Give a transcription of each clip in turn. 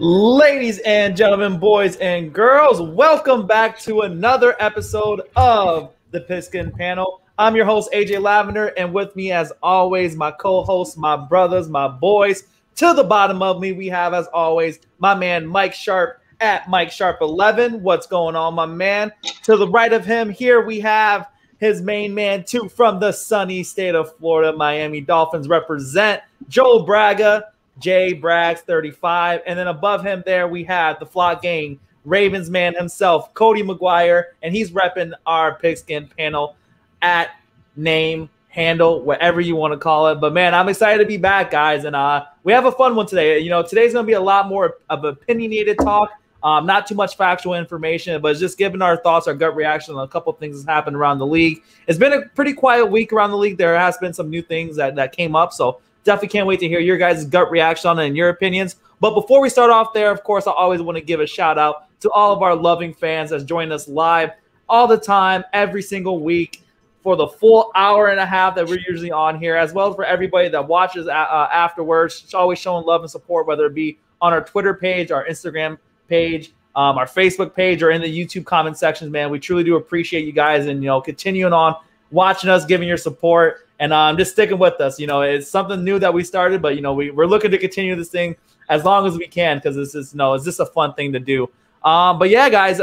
Ladies and gentlemen, boys and girls, welcome back to another episode of the Pigskin Panel. I'm your host, AJ Lavender, and with me, as always, my co-hosts, my brothers, my boys. To the bottom of me, we have, as always, my man Mike Sharp at Mike Sharp 11. What's going on, my man? To the right of him, here we have his main man, too, from the sunny state of Florida. Miami Dolphins represent Joe Braga. Jay Braggs 35, and then above him there we have the Flock Gang Ravens man himself, Cody McGuire, and he's repping our Pigskin Panel at name, handle, whatever you want to call it. But man, I'm excited to be back, guys, and we have a fun one today. You know, today's going to be a lot more of opinionated talk, not too much factual information, but just giving our thoughts, our gut reaction on a couple of things that's happened around the league. It's been a pretty quiet week around the league. There has been some new things that came up, so definitely can't wait to hear your guys' gut reaction on it and your opinions. But before we start off there, of course, I always want to give a shout out to all of our loving fans that's joining us live all the time, every single week for the full hour and a half that we're usually on here, as well as for everybody that watches afterwards. It's always showing love and support, whether it be on our Twitter page, our Instagram page, our Facebook page, or in the YouTube comment sections, man. We truly do appreciate you guys and, continuing on watching us, giving your support, and just sticking with us. It's something new that we started, but we're looking to continue this thing as long as we can, because it's just a fun thing to do. But yeah, guys,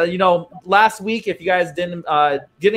last week, if you guys didn't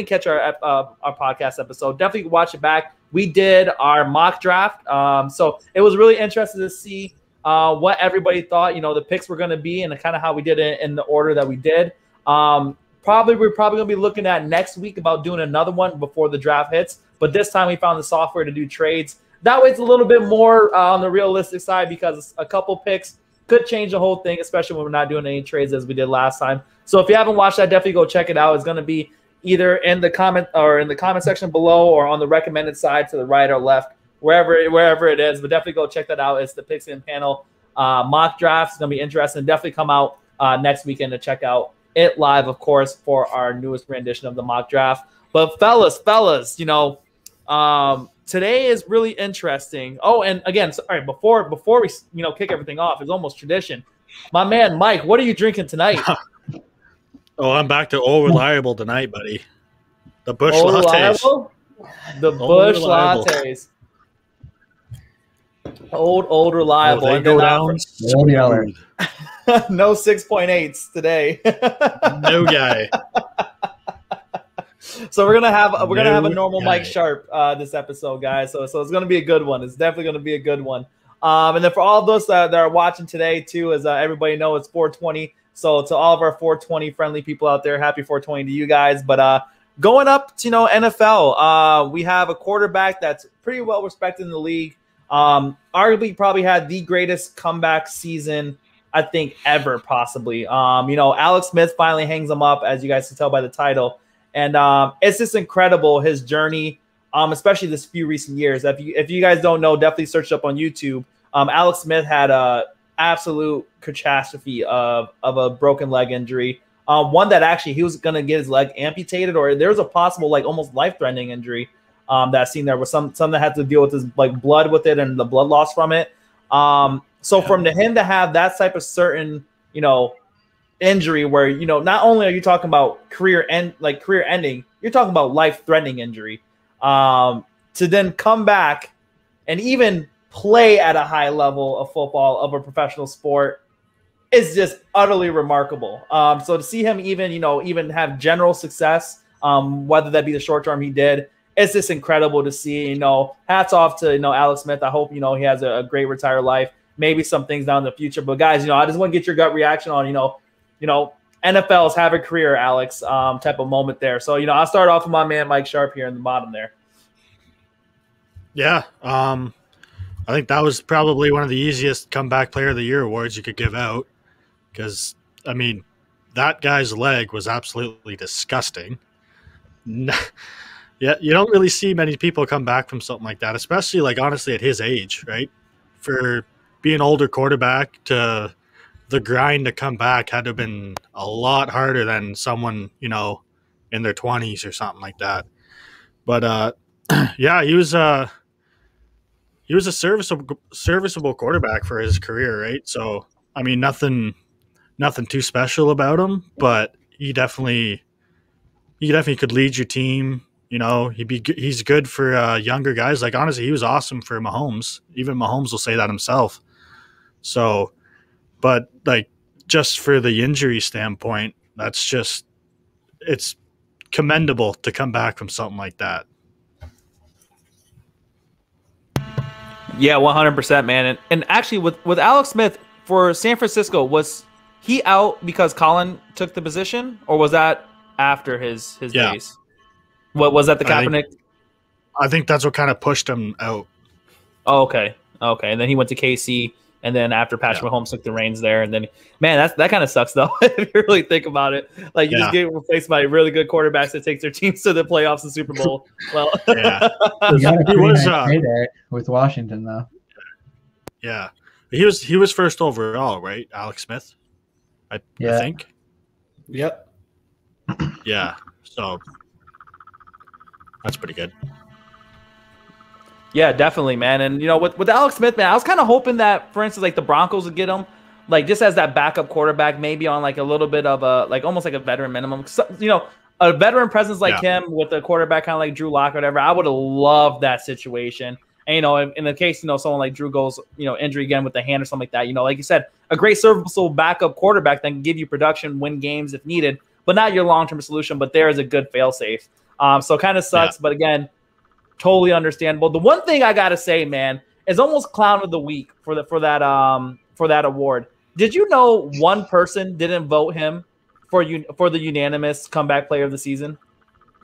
catch our podcast episode, definitely watch it back. We did our mock draft, so it was really interesting to see what everybody thought. The picks were going to be and kind of how we did it in the order that we did. We're probably going to be looking at next week about doing another one before the draft hits. But this time we found the software to do trades. That way it's a little bit more on the realistic side, because a couple picks could change the whole thing, especially when we're not doing any trades as we did last time. So if you haven't watched that, definitely go check it out. It's going to be either in the comment section below or on the recommended side to the right or left, wherever it is. But definitely go check that out. It's the Pigskin Panel mock draft. It's going to be interesting. Definitely come out next weekend to check out it live, of course, for our newest rendition of the mock draft. But fellas, today is really interesting. Oh, and again, sorry, before we kick everything off, it's almost tradition. My man Mike, what are you drinking tonight? I'm back to Old Reliable tonight, buddy. The Bush lattes. The Bush lattes. Old Reliable. They go down. No 6.8s today. No guy. So we're gonna have a normal guy. Mike Sharp this episode, guys. So it's gonna be a good one. It's definitely gonna be a good one. And then for all of those that are watching today too, as everybody knows, it's 420. So to all of our 420 friendly people out there, happy 420 to you guys. But going up to NFL, we have a quarterback that's pretty well respected in the league. Arguably probably had the greatest comeback season I think ever, possibly. Alex Smith finally hangs him up, as you guys can tell by the title. And it's just incredible, his journey, especially this few recent years. If you guys don't know, definitely search up on YouTube. Alex Smith had a absolute catastrophe of a broken leg injury. One that actually he was going to get his leg amputated, or there was a possible almost life-threatening injury that seen there was some that had to deal with his blood with it and the blood loss from it. So from him to have that type of certain injury where not only are you talking about career ending, you're talking about life-threatening injury, to then come back and even play at a high level of football, of a professional sport, is just utterly remarkable. So to see him even have general success, whether that be the short term he did, it's just incredible to see. Hats off to Alex Smith. I hope he has a great retired life, maybe some things down in the future. But guys, I just want to get your gut reaction on NFL's have a career, Alex, type of moment there. So, I'll start off with my man Mike Sharp here in the bottom there. Yeah, I think that was probably one of the easiest comeback player of the year awards you could give out, because, that guy's leg was absolutely disgusting. Yeah, you don't really see many people come back from something like that, especially, honestly, at his age, right? For being an older quarterback, to the grind to come back had to have been a lot harder than someone, in their 20s or something like that. But, yeah, he was a serviceable quarterback for his career, right? So I mean, nothing too special about him, but he definitely could lead your team. You know, he's good for younger guys. Like, honestly, he was awesome for Mahomes. Even Mahomes will say that himself. So, but like, just for the injury standpoint, it's commendable to come back from something like that. Yeah, 100%, man. And actually, with Alex Smith for San Francisco, was he out because Colin took the position, or was that after his days? What was that, the Kaepernick? I think that's what kind of pushed him out. Oh, okay. And then he went to KC, and then after Patrick Mahomes took the reins there, and then, man, that kind of sucks though. If you really think about it, like you just get replaced by really good quarterbacks that takes their teams to the playoffs and Super Bowl. Well, he was there with Washington though. Yeah, he was first overall, right? Alex Smith, I think. Yep. Yeah. So that's pretty good. Yeah, definitely, man. And, you know, with Alex Smith, man, I was kind of hoping that, for instance, like the Broncos would get him, like just as that backup quarterback, maybe on like a little bit of a, like almost like a veteran minimum. So, you know, a veteran presence like him with a quarterback kind of like Drew Lock or whatever, I would have loved that situation. And, you know, in the case, you know, someone like Drew goes, you know, injury again with the hand or something like that, you know, like you said, a great serviceable backup quarterback that can give you production, win games if needed, but not your long-term solution. But there is a good fail-safe. So kind of sucks, but again, totally understandable. The one thing I gotta say, man, is almost clown of the week for that award. Did you know one person didn't vote him for the unanimous comeback player of the season?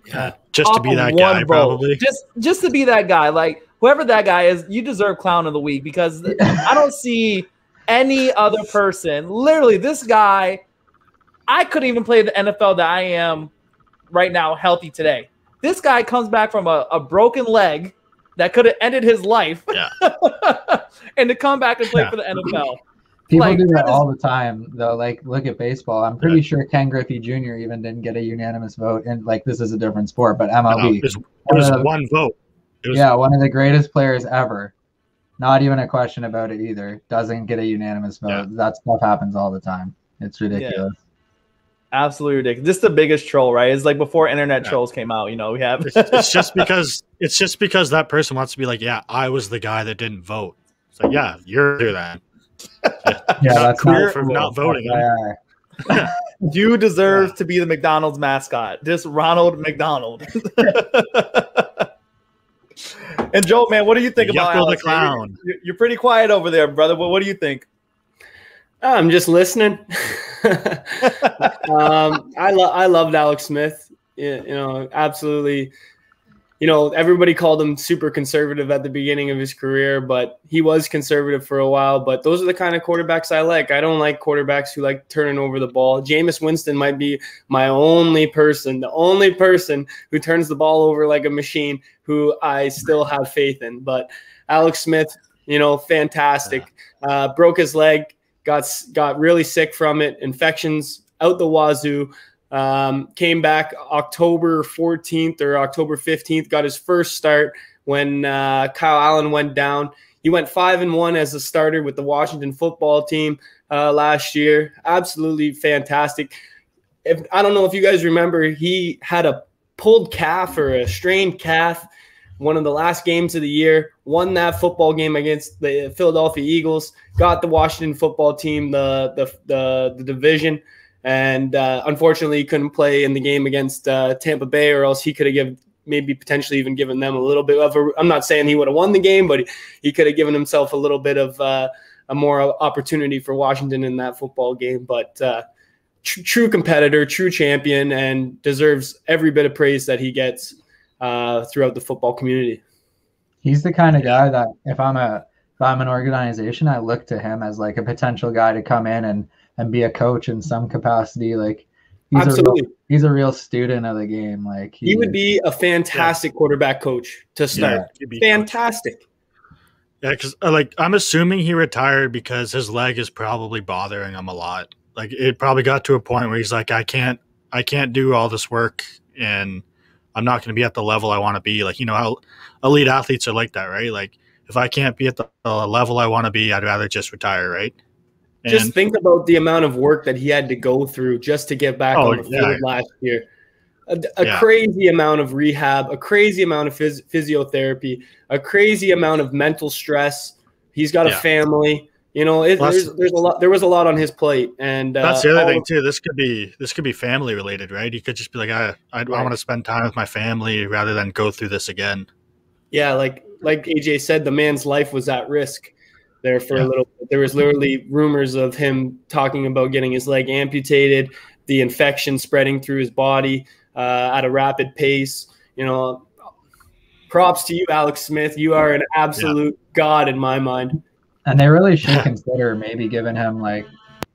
Yeah, just to be that guy, probably. Just to be that guy, like whoever that guy is, you deserve clown of the week because I don't see any other person. Literally, this guy, I couldn't even play the NFL that I am right now, healthy today. This guy comes back from a broken leg that could have ended his life, and to come back and play for the NFL. People do that all the time, though. Like, look at baseball. I'm pretty sure Ken Griffey Jr. even didn't get a unanimous vote. And like, this is a different sport, but MLB. It was one vote. One of the greatest players ever. Not even a question about it either. Doesn't get a unanimous vote. Yeah. That stuff happens all the time. It's ridiculous. Yeah. Absolutely ridiculous. This is the biggest troll, right? It's like before internet trolls came out. You know, we have. It's just because that person wants to be like, yeah, I was the guy that didn't vote. It's like, yeah, you're that. That's cool for not voting. You deserve to be the McDonald's mascot. This Ronald McDonald. And Joe, man, what do you think about Alex? The clown? You're pretty quiet over there, brother. What do you think? I'm just listening. I loved Alex Smith. You know, absolutely. You know, everybody called him super conservative at the beginning of his career, but he was conservative for a while. But those are the kind of quarterbacks I like. I don't like quarterbacks who like turning over the ball. Jameis Winston might be the only person who turns the ball over like a machine who I still have faith in. But Alex Smith, you know, fantastic. Broke his leg. Got really sick from it, infections out the wazoo, came back October 14th or October 15th, got his first start when Kyle Allen went down. He went 5-1 as a starter with the Washington football team last year. Absolutely fantastic. I don't know if you guys remember, he had a pulled calf or a strained calf one of the last games of the year, won that football game against the Philadelphia Eagles, got the Washington football team the division, and unfortunately he couldn't play in the game against Tampa Bay, or else he could have potentially even given them a little bit of I'm not saying he would have won the game, but he could have given himself a little bit of a more opportunity for Washington in that football game. But true competitor, true champion, and deserves every bit of praise that he gets throughout the football community. He's the kind of guy that if I'm an organization, I look to him as like a potential guy to come in and be a coach in some capacity. Like he's a real student of the game. Like he would be a fantastic quarterback coach to start. Fantastic. Yeah, because like I'm assuming he retired because his leg is probably bothering him a lot. Like it probably got to a point where he's like, I can't do all this work, and I'm not going to be at the level I want to be. Like, you know how elite athletes are like that, right? Like if I can't be at the level I want to be, I'd rather just retire, right? just think about the amount of work that he had to go through just to get back on the field last year. A crazy amount of rehab, a crazy amount of physiotherapy, a crazy amount of mental stress. He's got a family. You know, there's a lot. There was a lot on his plate, and that's the other thing too. This could be family related, right? He could just be like, I want to spend time with my family rather than go through this again. Yeah, like AJ said, the man's life was at risk there for a little bit. There was literally rumors of him talking about getting his leg amputated, the infection spreading through his body at a rapid pace. You know, props to you, Alex Smith. You are an absolute god in my mind. And they really should consider maybe giving him, like,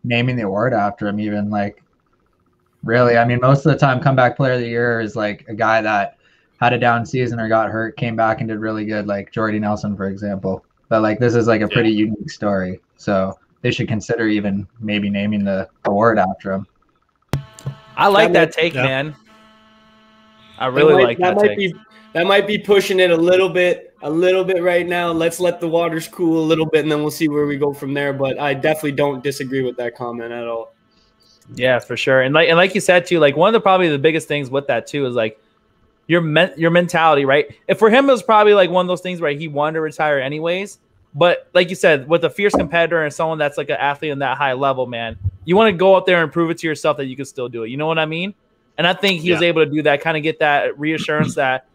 naming the award after him even, like, really. I mean, most of the time comeback player of the year is, like, a guy that had a down season or got hurt, came back and did really good, like Jordy Nelson, for example. But, like, this is, like, a pretty unique story. So they should consider even maybe naming the award after him. I like that take, man. I really like that take. That might be pushing it a little bit right now. Let's let the waters cool a little bit, and then we'll see where we go from there. But I definitely don't disagree with that comment at all. Yeah, for sure. And like you said too, like one of the probably the biggest things with that too is like your mentality, right? If for him it was probably like one of those things where he wanted to retire anyways. But like you said, with a fierce competitor and someone that's like an athlete on that high level, man, you want to go out there and prove it to yourself that you can still do it. You know what I mean? And I think he was able to do that, kind of get that reassurance that,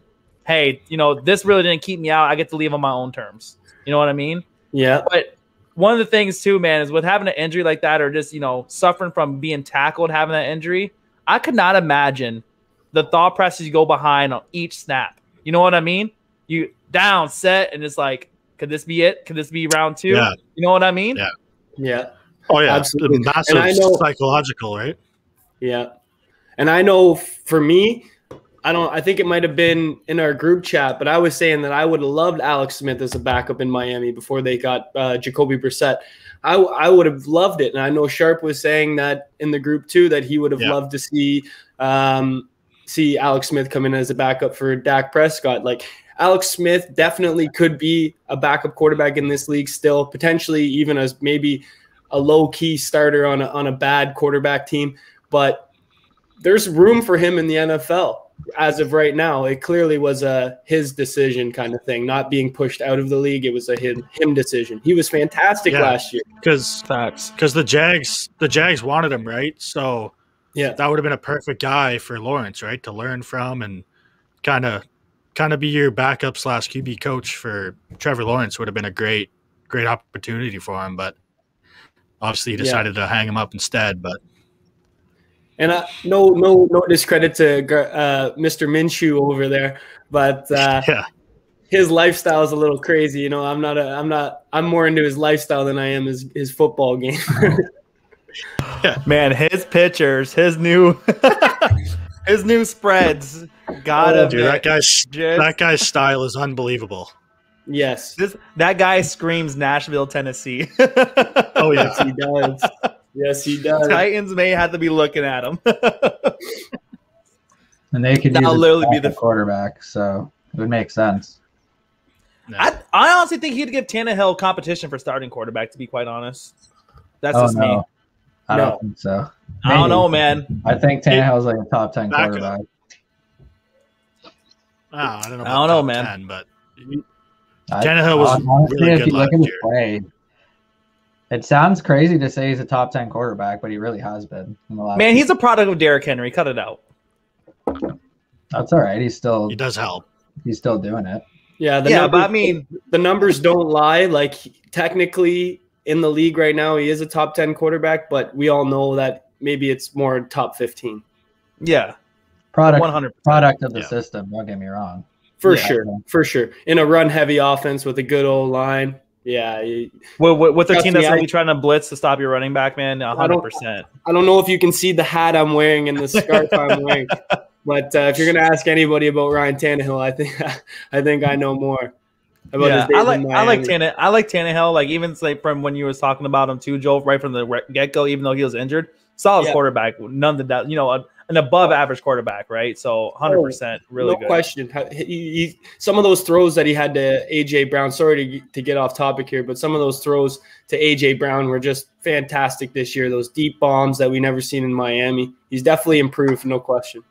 hey, you know, this really didn't keep me out. I get to leave on my own terms. You know what I mean? Yeah. But one of the things too, man, is with having an injury like that or just, you know, suffering from being tackled, having that injury, I could not imagine the thought process you go behind on each snap. You know what I mean? You down, set, and it's like, could this be it? Could this be round two? Yeah. You know what I mean? Yeah. Yeah. Oh, yeah. Absolutely. Massive psychological, right? Yeah. And I know for me, I think it might have been in our group chat, but I was saying that I would have loved Alex Smith as a backup in Miami before they got Jacoby Brissett. I would have loved it. And I know Sharp was saying that in the group too, that he would have loved to see Alex Smith come in as a backup for Dak Prescott. Like, Alex Smith definitely could be a backup quarterback in this league still, potentially even as maybe a low-key starter on a bad quarterback team. But there's room for him in the NFL. As of right now, it clearly was his decision kind of thing, not being pushed out of the league. It was a him decision. He was fantastic last year. Because the Jags wanted him, right? So that would have been a perfect guy for Lawrence, right, to learn from and kind of be your backup / QB coach for Trevor Lawrence. Would have been a great opportunity for him, but obviously he decided to hang him up instead. But. And no discredit to Mr. Minshew over there, but his lifestyle is a little crazy. You know, I'm more into his lifestyle than I am his football game. Man, his pictures, his new spreads. That guy's style is unbelievable. Yes, that guy screams Nashville, Tennessee. Oh yes, he does. Yes, he does. Titans may have to be looking at him. And they could literally be the quarterback, so it would make sense. No. I honestly think he'd give Tannehill competition for starting quarterback, to be quite honest. That's just me. I don't think so. Maybe. I don't know, man. I think Tannehill's like a top 10 quarterback. I don't know. I don't know, man. 10, but Tannehill was honestly, really good last year. Play, it sounds crazy to say he's a top 10 quarterback, but he really has been. Man, he's a product of Derrick Henry. Cut it out. That's all right. He does help. He's still doing it. Yeah, but I mean, the numbers don't lie. Like, technically in the league right now, he is a top 10 quarterback, but we all know that maybe it's more top 15. Yeah. Product of the system, don't get me wrong. For sure. In a run-heavy offense with a good old line. Yeah. With a team that's really trying to blitz to stop your running back, man, 100%. I don't know if you can see the hat I'm wearing and the scarf I'm wearing, but if you're going to ask anybody about Ryan Tannehill, I think I know more. I like Tannehill. Like, even from when you was talking about him too, Joel, right from the get-go, even though he was injured, solid quarterback. None of that, you know, an above average quarterback, right? So 100% really good. No question. Some of those throws that he had to A.J. Brown, sorry to get off topic here, but some of those throws to A.J. Brown were just fantastic this year. Those deep bombs that we never seen in Miami. He's definitely improved, no question.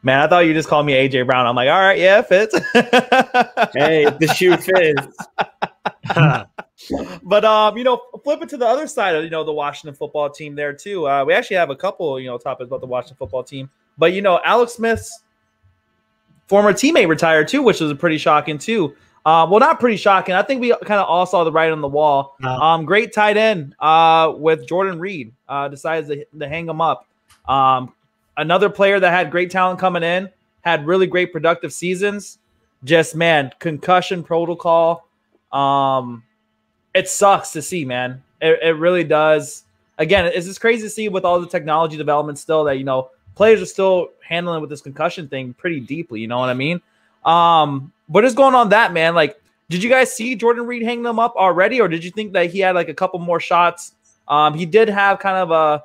Man, I thought you just called me A.J. Brown. I'm like, all right, yeah, it fits. Hey, the shoe fits. But flip it to the other side of the Washington football team there too. We actually have a couple topics about the Washington football team. But Alex Smith's former teammate retired too, which was pretty shocking too. Well, not pretty shocking. I think we kind of all saw the writing on the wall. Great tight end with Jordan Reed decides to hang him up. Another player that had great talent coming in, had really great productive seasons. Just concussion protocol. It sucks to see, man. It really does. Again, it's just crazy to see with all the technology development still that, players are still handling with this concussion thing pretty deeply. You know what I mean? What is going on that, man? Like, did you guys see Jordan Reed hang them up already? Or did you think that he had like a couple more shots? He did have kind of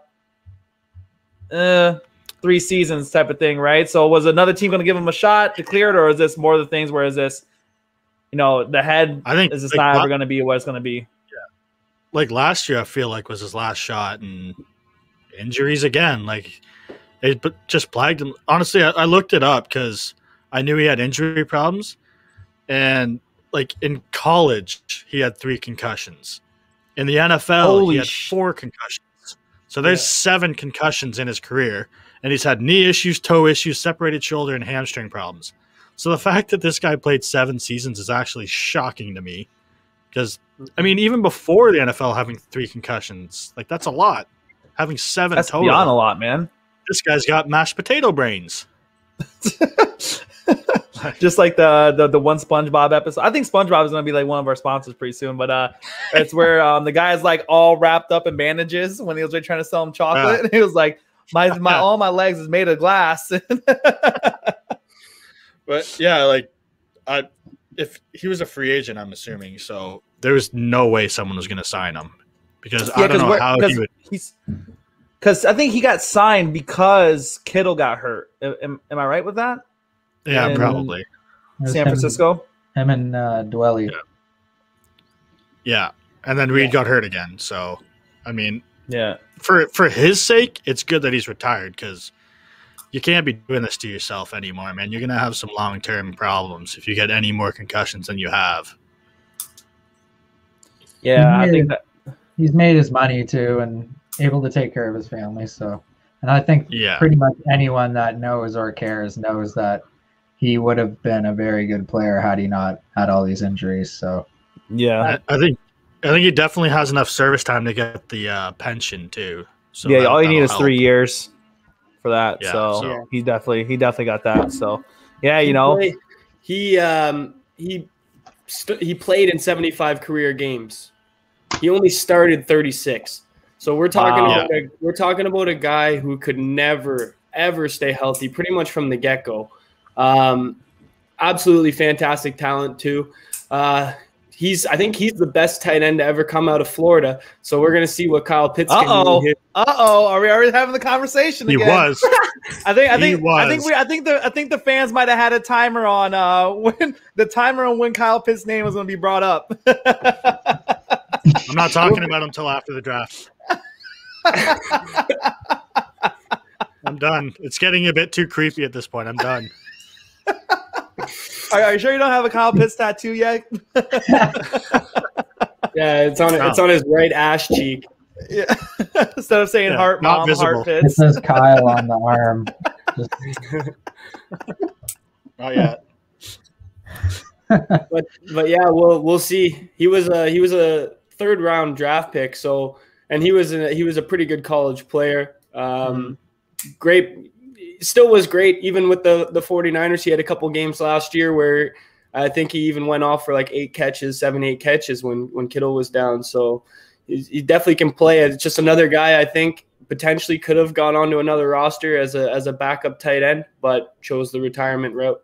a 3 seasons type of thing, right? So was another team going to give him a shot to clear it? Or is this more of the things where is this, the head, I think is this not ever going to be what it's going to be? Yeah. Like last year, I feel like was his last shot, and injuries again. Like it just plagued him. Honestly, I looked it up because I knew he had injury problems, and like in college, he had 3 concussions. In the NFL, he had 4 concussions. So there's 7 concussions in his career, and he's had knee issues, toe issues, separated shoulder, and hamstring problems. So the fact that this guy played 7 seasons is actually shocking to me because, I mean, even before the NFL having 3 concussions, like that's a lot. Having 7 that's total. Beyond a lot, man. This guy's got mashed potato brains. Just like the one SpongeBob episode. I think SpongeBob is going to be like one of our sponsors pretty soon, but it's where the guy's like all wrapped up in bandages when he was trying to sell him chocolate. And he was like, my all my legs is made of glass. But yeah, like if he was a free agent, I'm assuming, so there was no way someone was going to sign him because I don't know how he would. Because I think he got signed because Kittle got hurt. Am I right with that? Yeah, probably. San Francisco. Him and Dwelly. Yeah, and then Reed got hurt again. So, I mean, yeah, for his sake, it's good that he's retired because you can't be doing this to yourself anymore, man. You're gonna have some long-term problems if you get any more concussions than you have. Yeah, I think that he's made his money too, and able to take care of his family. So, and I think pretty much anyone that knows or cares knows that he would have been a very good player had he not had all these injuries. So, yeah, I think he definitely has enough service time to get the pension too. So yeah, all you need is 3 years for that. Yeah, so he definitely got that. So yeah, he played in 75 career games. He only started 36. So we're talking about a guy who could never ever stay healthy pretty much from the get-go. Absolutely fantastic talent too. I think he's the best tight end to ever come out of Florida. So we're gonna see what Kyle Pitts can do here. Are we already having the conversation again? He was. I think the fans might have had a timer on when Kyle Pitts' name was gonna be brought up. I'm not talking about him until after the draft. I'm done. It's getting a bit too creepy at this point. I'm done. Are you sure you don't have a Kyle Pitts tattoo yet? Yeah, it's on his right ass cheek. Yeah. Instead of saying heart mom, heart Pitts. It says Kyle on the arm. Not yet. But yeah, we'll see. He was a 3rd round draft pick, so and he was a pretty good college player. Great, still was great even with the 49ers. He had a couple games last year where I think he even went off for like 8 catches when Kittle was down. So he definitely can play. It's just another guy I think potentially could have gone on to another roster as a backup tight end, but chose the retirement route.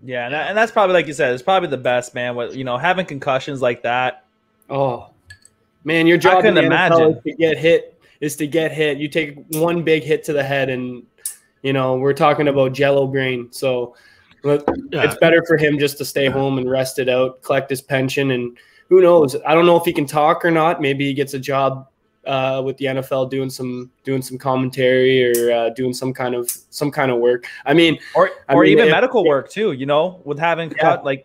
Yeah, and that's probably, like you said, it's probably the best, man. With having concussions like that. Oh, man, your job in the NFL is to get hit. You take one big hit to the head, and We're talking about Jello brain. So it's better for him just to stay home and rest it out, collect his pension, and who knows? I don't know if he can talk or not. Maybe he gets a job with the NFL doing some commentary or doing some kind of work. I mean, even medical work too. With having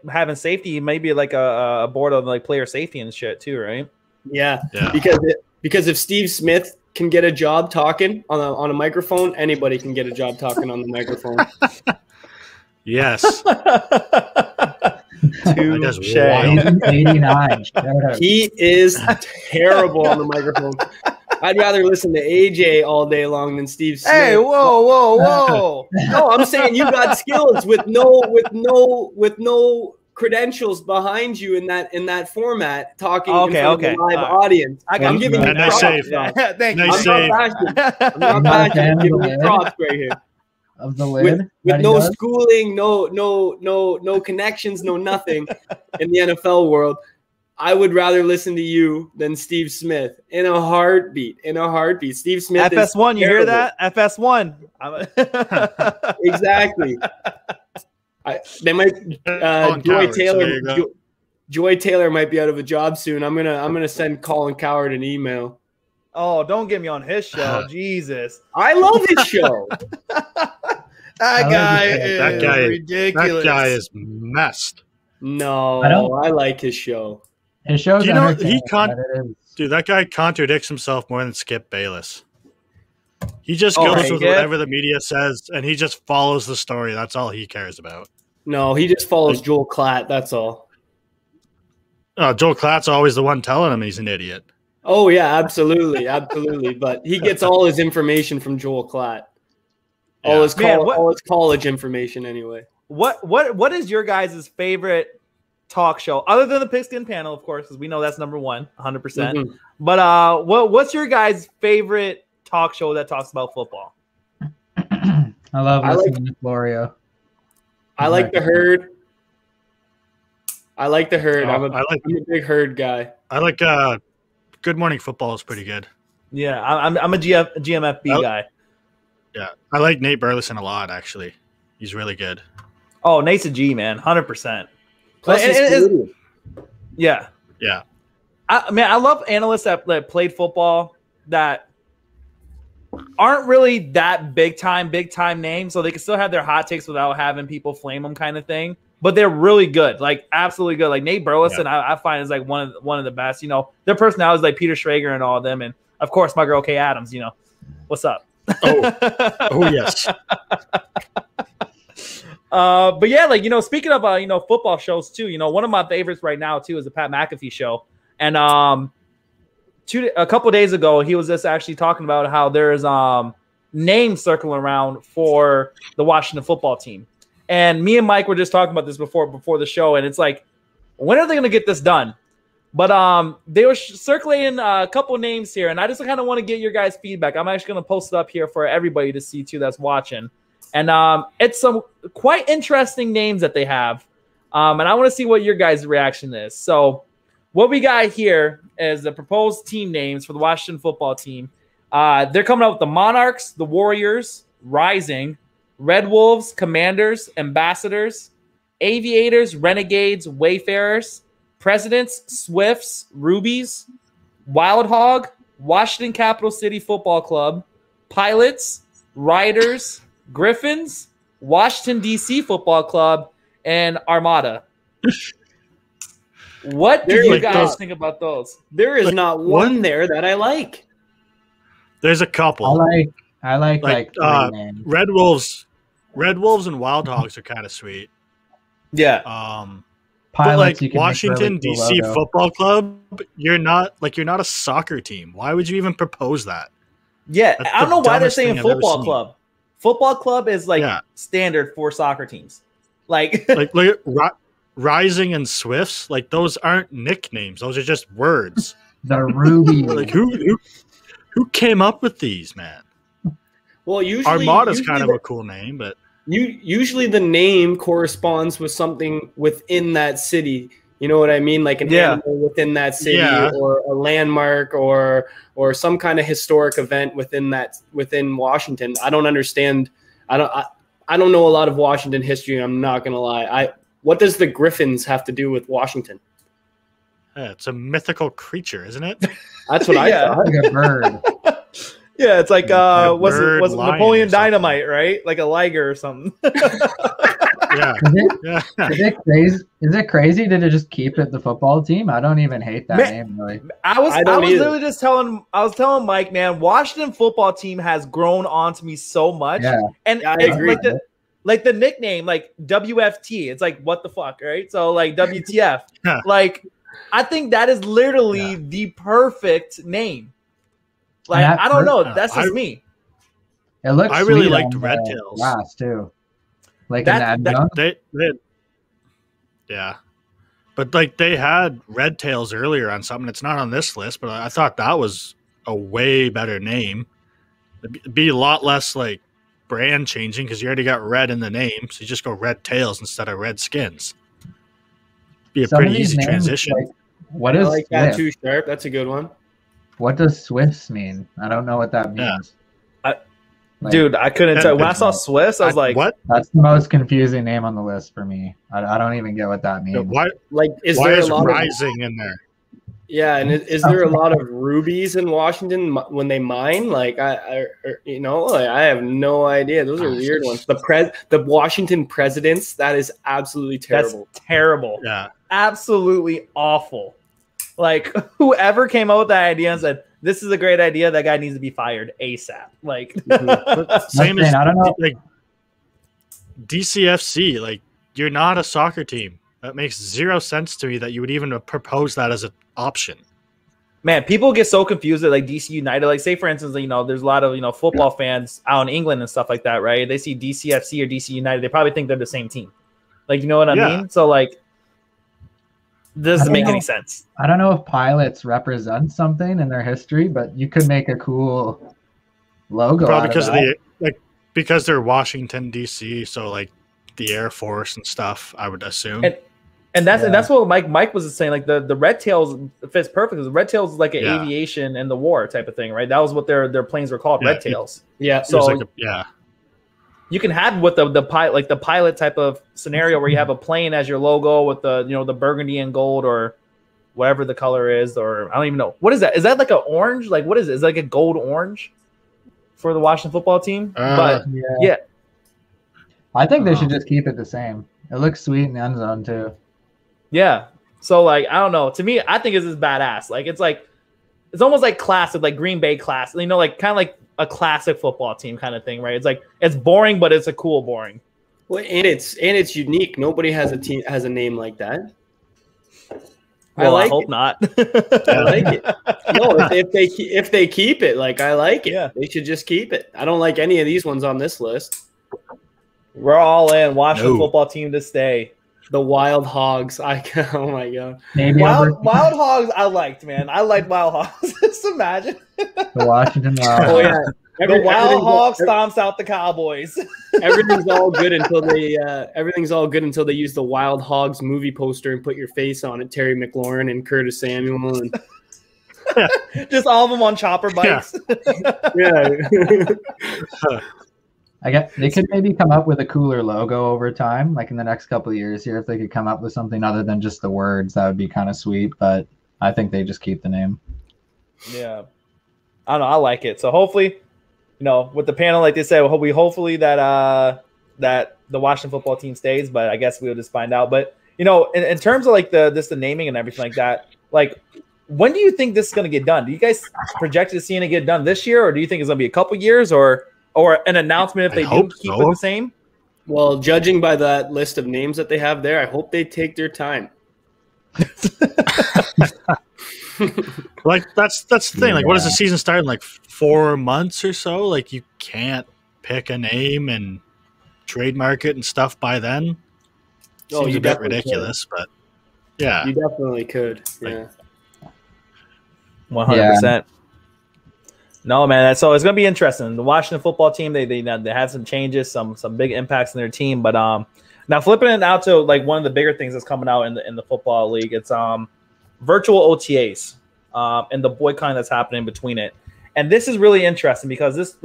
having safety, maybe like a board of like player safety and shit too, right? Yeah. Because if Steve Smith can get a job talking on a microphone, anybody can get a job talking on the microphone. Yes. 89. He is terrible on the microphone. I'd rather listen to AJ all day long than Steve Smith. Hey, whoa. No, I'm saying you got skills with no credentials behind you in that format, talking in front of a live audience. I'm giving you props. Thank you. I'm not passionate. I'm giving you props right here. Of the lid with no schooling, no connections, no nothing in the NFL world. I would rather listen to you than Steve Smith in a heartbeat. Steve Smith FS1, is you hear that? FS1. Exactly. They might Joy Taylor might be out of a job soon. I'm gonna send Colin Coward an email. Oh, don't get me on his show. Jesus. I love his show. That guy is ridiculous. That guy is messed. No, I like his show. His show's dude, that guy contradicts himself more than Skip Bayless. He just goes with whatever the media says, and he just follows the story. That's all he cares about. No, he just follows Joel Klatt. That's all. Joel Klatt's always the one telling him he's an idiot. Oh yeah, absolutely. But he gets all his information from Joel Klatt. All his college information, anyway. What is your guys' favorite talk show other than the Pigskin Panel, of course, because we know that's number 1, 100%. Mm-hmm. But what's your guys' favorite talk show that talks about football? I love listening to Florio. I like the Herd. I'm a big Herd guy. I like Good Morning Football is pretty good. Yeah, I'm a GMFB guy. Yeah, I like Nate Burleson a lot, actually. He's really good. Oh, Nate's a G, man, 100%. Plus yeah. I love analysts that played football that aren't really that big time names, so they can still have their hot takes without having people flame them, kind of thing. But they're really good, like absolutely good. Like Nate Burleson, I find is like one of the best. Their personality is like Peter Schrager and all of them, and of course my girl Kay Adams. What's up? Oh yes. But yeah, speaking of football shows too, one of my favorites right now too is the Pat McAfee show. And a couple days ago, he was just actually talking about how there's names circling around for the Washington football team. And me and Mike were just talking about this before the show, and it's like, when are they going to get this done? But they were circulating a couple names here, and I just kind of want to get your guys' feedback. I'm actually going to post it up here for everybody to see too that's watching. And it's some quite interesting names that they have. And I want to see what your guys' reaction is. So what we got here is the proposed team names for the Washington football team. They're coming out with the Monarchs, the Warriors, Rising, Red Wolves, Commanders, Ambassadors, Aviators, Renegades, Wayfarers, Presidents, Swifts, Rubies, Wild Hog, Washington Capital City Football Club, Pilots, Riders, Griffins, Washington, D.C. Football Club, and Armada. What do you guys think about those? There is not one there that I like. There's a couple. I like Red Wolves and Wild Hogs are kind of sweet. Yeah. Pilots, but Washington D.C. Football Club, you're not a soccer team. Why would you even propose that? Yeah, I don't know why they're saying football club. Football club is standard for soccer teams. Like Rising and Swifts, those aren't nicknames. Those are just words. The Ruby. Who came up with these, man? Well, usually Armada's kind of a cool name, but usually the name corresponds with something within that city. You know what I mean? Like an animal within that city, or a landmark, or some kind of historic event within Washington. I don't understand I don't know a lot of Washington history. I'm not gonna lie. What does the Griffins have to do with Washington? Yeah, it's a mythical creature, isn't it? That's what I thought. Like a bird. Yeah, it's like was bird it lion Napoleon or something. Dynamite, right? Like a liger or something. Yeah. Yeah. Is it crazy? Did it just keep it the football team? I don't even hate that name really. I was don't either. literally just telling Mike, man, Washington football team has grown on to me so much. Yeah. And I it's agree. like the nickname, like WFT. It's like what the fuck, right? So like WTF. Yeah. Like I think that is literally the perfect name. Like And I don't know. hurt. That's just me. It looks I really sweet liked on Red the Tails. glass too. Like That- in the end zone. Yeah. But like they had Red Tails earlier on something. It's not on this list, but I thought that was a way better name. It'd be a lot less like brand changing because you already got red in the name. So you just go Red Tails instead of Red Skins. Be a Some of pretty these easy names, transition. like, what I is like that Swift? too, Sharp. That's a good one. What does Swifts mean? I don't know what that Yeah. means. Like, Dude, I couldn't tell. When I saw Swiss, I was like, what? that's the most confusing name on the list for me. I don't even get what that means. Why Like, is why there a is lot of Rising in there? Yeah, and is there a lot of rubies in Washington when they mine? Like I have no idea. Those are weird ones. The Washington presidents, that is absolutely terrible. that's terrible. Yeah. Absolutely awful. Like whoever came up with that idea and said, this is a great idea, that guy needs to be fired ASAP. Like Same That's as I don't know. like DCFC, like you're not a soccer team. That makes zero sense to me that you would even propose that as an option. man, people get so confused at like DC United. Like, say for instance, there's a lot of football fans out in England and stuff like that, right? They see DCFC or DC United, they probably think they're the same team. Like, you know what I Yeah. mean? So like, doesn't make know. any sense. I don't know if pilots represent something in their history, but you could make a cool logo. Probably out because of of that. because they're Washington DC, so like the Air Force and stuff, I would assume. And that's what Mike was saying. Like the Red Tails fits perfect because the Red Tails is like an aviation in the war type of thing, right? That was what their planes were called, Yeah. Red Tails. Yeah. It So was like you can have with the pilot, like the pilot type of scenario where you have a plane as your logo with the the burgundy and gold or whatever the color is, or I don't even know. What is that? Is that like an orange? Like what is it? Is it like a gold orange for the Washington football team? But yeah. I think they should just keep it the same. It looks sweet in the end zone too. Yeah. So like I don't know. To me, I think it's just badass. Like it's almost like classic, like Green Bay classic. Like kind of like a classic football team kind of thing, right? It's like it's boring, but it's a cool boring. Well, and it's unique. Nobody has a name like that. Well, I like hope it. not. I like it. No, if they keep it, like I like it. Yeah. They should just keep it. I don't like any of these ones on this list. We're all in. Washington football team to stay. The Wild Hogs. Oh my god. Maybe Wild Hogs. I liked, man. I liked Wild Hogs. Just imagine. the Washington Wild. Oh yeah. The Wild Hogs stomps out the Cowboys. Everything's all good until they use the Wild Hogs movie poster and put your face on it. Terry McLaurin and Curtis Samuel and Just all of them on chopper bikes. yeah. I guess they could maybe come up with a cooler logo over time, like in the next couple of years here. If they could come up with something other than just the words, that would be kind of sweet. But I think they just keep the name. Yeah, I don't know. I like it. So hopefully, with the panel, like they said, hopefully that the Washington football team stays. But I guess we'll just find out. But in terms of like the naming and everything like that, like when do you think this is going to get done? Do you guys project to seeing it get done this year, or do you think it's going to be a couple years, or an announcement if they do keep it the same? Well, judging by that list of names that they have there, I hope they take their time. like that's the thing. Like, what does the season start in? Like 4 months or so? Like, you can't pick a name and trademark it and stuff by then. Seems a bit ridiculous, but yeah, you definitely could. Yeah, 100%. No, man. So it's gonna be interesting. The Washington football team, they had some changes, some big impacts in their team. But now flipping it out to like one of the bigger things that's coming out in the football league, it's virtual OTAs and the boycott that's happening between it. And this is really interesting because this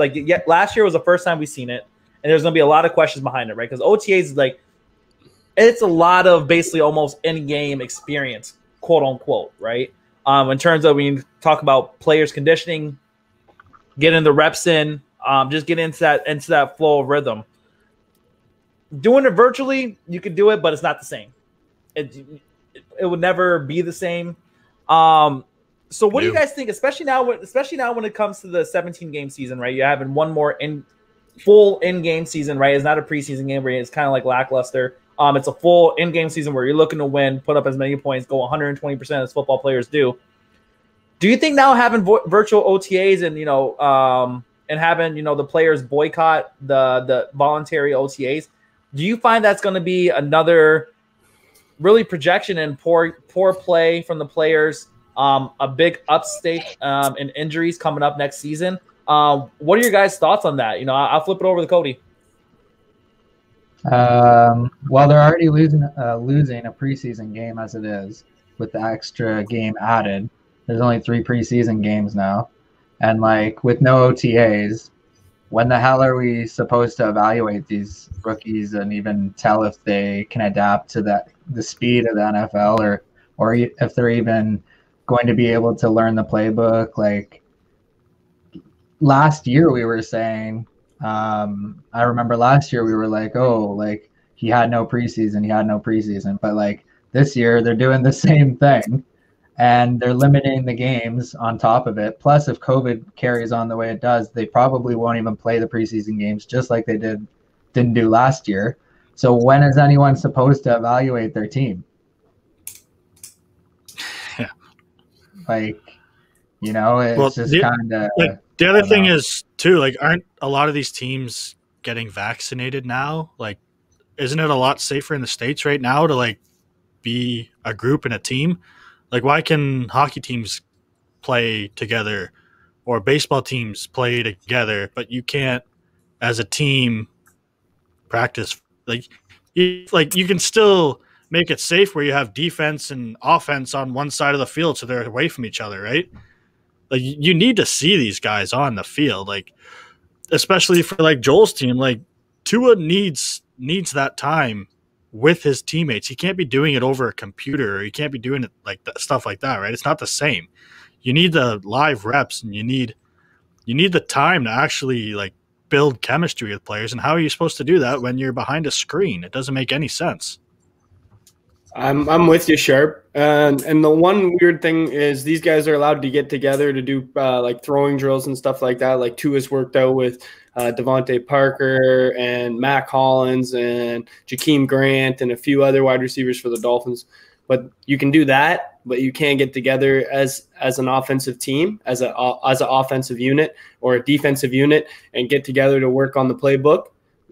last year was the first time we've seen it, and there's going to be a lot of questions behind it, right? Because OTAs, like, it's a lot of basically almost in-game experience, quote unquote, right? In terms of when you talk about players conditioning, getting the reps in, just get into that flow of rhythm. Doing it virtually, you could do it, but it's not the same. It would never be the same. So what do you guys think, especially now when it comes to the 17-game season, right? You're having one more full in-game season, right? It's not a preseason game where it's kind of like lackluster. It's a full in-game season where you're looking to win, put up as many points, go 120% as football players do. Do you think now having virtual OTAs and and having the players boycott the voluntary OTAs, do you find that's going to be another really projection and poor play from the players? A big upstake in injuries coming up next season. What are your guys' thoughts on that? I'll flip it over to Cody. Well, they're already losing a preseason game as it is with the extra game added. There's only 3 preseason games now, and like with no OTAs, when the hell are we supposed to evaluate these rookies and even tell if they can adapt to the speed of the NFL or if they're even going to be able to learn the playbook? Like last year we were saying, I remember last year we were like, oh, like he had no preseason, but like this year they're doing the same thing and they're limiting the games on top of it. Plus, if COVID carries on the way it does, they probably won't even play the preseason games, just like they didn't do last year. So when is anyone supposed to evaluate their team? Yeah. Like, it's just kind of like the other thing is too, like, aren't a lot of these teams getting vaccinated now? Like, isn't it a lot safer in the States right now to like be a group and a team? Like, why can hockey teams play together or baseball teams play together, but you can't as a team practice? Like you can still make it safe where you have defense and offense on one side of the field so they're away from each other, right? Like, you need to see these guys on the field, like, especially for like Joel's team. Like, Tua needs that time with his teammates. He can't be doing it over a computer, or he can't be doing it like that, stuff like that, right? It's not the same. You need the live reps, and you need the time to actually like build chemistry with players. And how are you supposed to do that when you're behind a screen? It doesn't make any sense. I'm with you, Sharp. And the one weird thing is these guys are allowed to get together to do like throwing drills and stuff like that. Like Tua's worked out with Devontae Parker and Mac Hollins and Jakeem Grant and a few other wide receivers for the Dolphins. But you can do that, but you can't get together as an offensive team, as an offensive unit or a defensive unit, and get together to work on the playbook.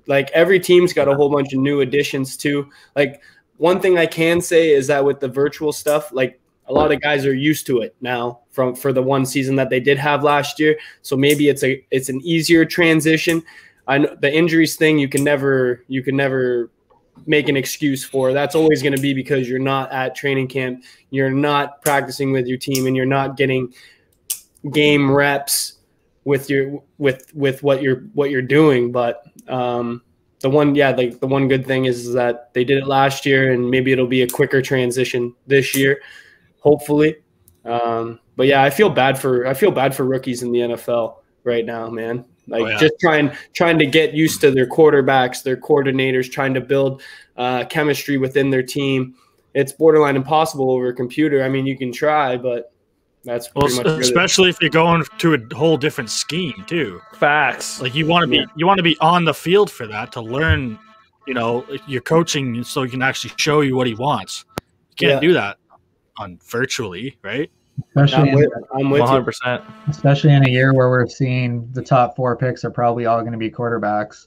Like, every team's got a whole bunch of new additions too. Like, one thing I can say is that with the virtual stuff, like, a lot of guys are used to it now for the one season that they did have last year. So maybe it's an easier transition. I know the injuries thing you can never make an excuse for. That's always going to be because you're not at training camp, you're not practicing with your team, and you're not getting game reps with what you're doing. But the one good thing is that they did it last year, and maybe it'll be a quicker transition this year, hopefully. But yeah, I feel bad for rookies in the NFL right now, man. Like, just trying to get used to their quarterbacks, their coordinators, trying to build chemistry within their team. It's borderline impossible over a computer. I mean, you can try, but that's pretty much especially if you're going to a whole different scheme too. Facts. Like, you want to be on the field for that, to learn, your coaching, so he can actually show you what he wants. You can't do that on virtually, right? Especially I'm with 100%. you. Especially in a year where we're seeing the top 4 picks are probably all going to be quarterbacks.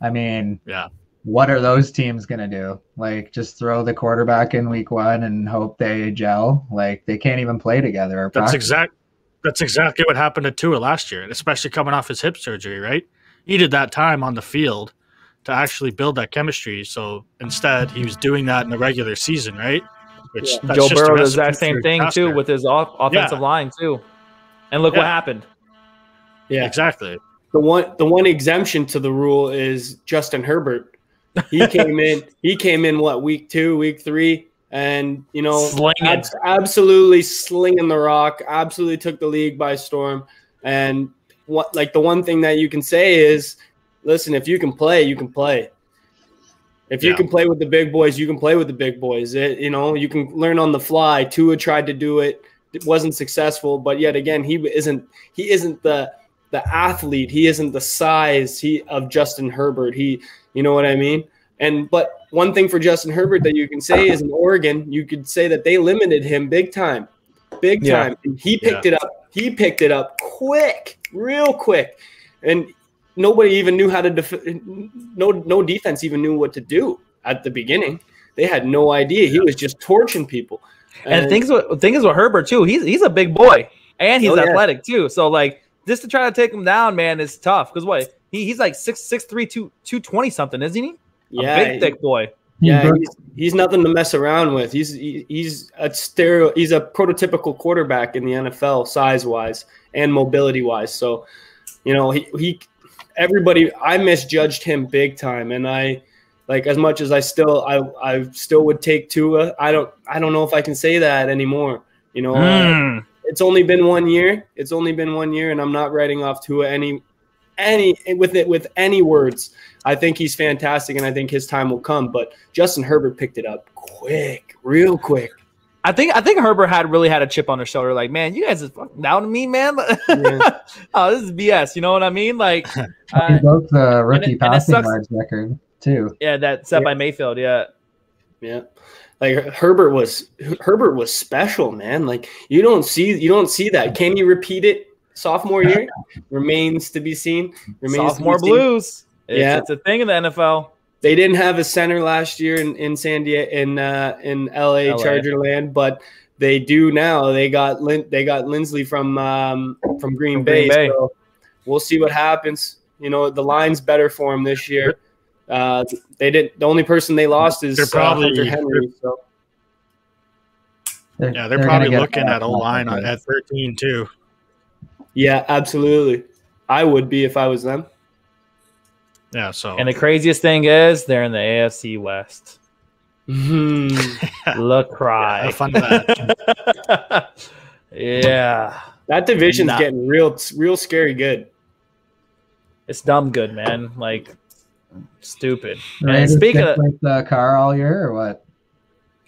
I mean, what are those teams going to do? Like, just throw the quarterback in week 1 and hope they gel? Like, they can't even play together. That's exactly what happened to Tua last year, especially coming off his hip surgery, right? He needed that time on the field to actually build that chemistry. So instead, he was doing that in the regular season, right? Joe Burrow does that same thing too with his offensive line too, and look what happened. Yeah, exactly. The one exemption to the rule is Justin Herbert. He came in what, week 2, week 3, and absolutely slinging the rock, absolutely took the league by storm. And the one thing that you can say is, listen, if you can play, you can play. If you can play with the big boys, you can play with the big boys. You can learn on the fly. Tua tried to do it. It wasn't successful, but yet again, he isn't the athlete. He isn't the size of Justin Herbert. You know what I mean? But one thing for Justin Herbert that you can say is in Oregon, you could say that they limited him big time. And he picked it up. He picked it up real quick. And nobody even knew how to no defense even knew what to do at the beginning. They had no idea. He was just torching people. And the thing is with Herbert too, he's a big boy and he's athletic too. So like just to try to take him down, man, is tough. Because what? He's like 6'3", 220 something, isn't he? Yeah, a big thick boy. Yeah, he's nothing to mess around with. He's a prototypical quarterback in the NFL, size wise and mobility wise. So, I misjudged him big time, and I as much as I still would take Tua. I don't know if I can say that anymore. It's only been 1 year. And I'm not writing off Tua with any words. I think he's fantastic, and I think his time will come. But Justin Herbert picked it up real quick. I think Herbert really had a chip on his shoulder. Like, man, you guys are fucking down me, man. Yeah. Oh, this is BS. You know what I mean? Like, he broke the rookie passing yards record too. Yeah, that set by Mayfield. Yeah. Yeah. Like Herbert was special, man. Like you don't see that. Can you repeat it sophomore year? Remains to be seen. Sophomore blues. It's a thing in the NFL. They didn't have a center last year in San Diego in LA Charger land, but they do now. They got Lindsley from Green Bay. So we'll see what happens. The line's better for him this year. The only person they lost is Hunter Henry. So they're probably looking at O-line at 13 too. Yeah, absolutely. I would be if I was them. Yeah. So, and the craziest thing is they're in the AFC West. Look, cry. Have fun with that. Yeah, that division's getting real scary good. It's dumb good, man. Like stupid. The Raiders speaking stick with Carr all year, or what?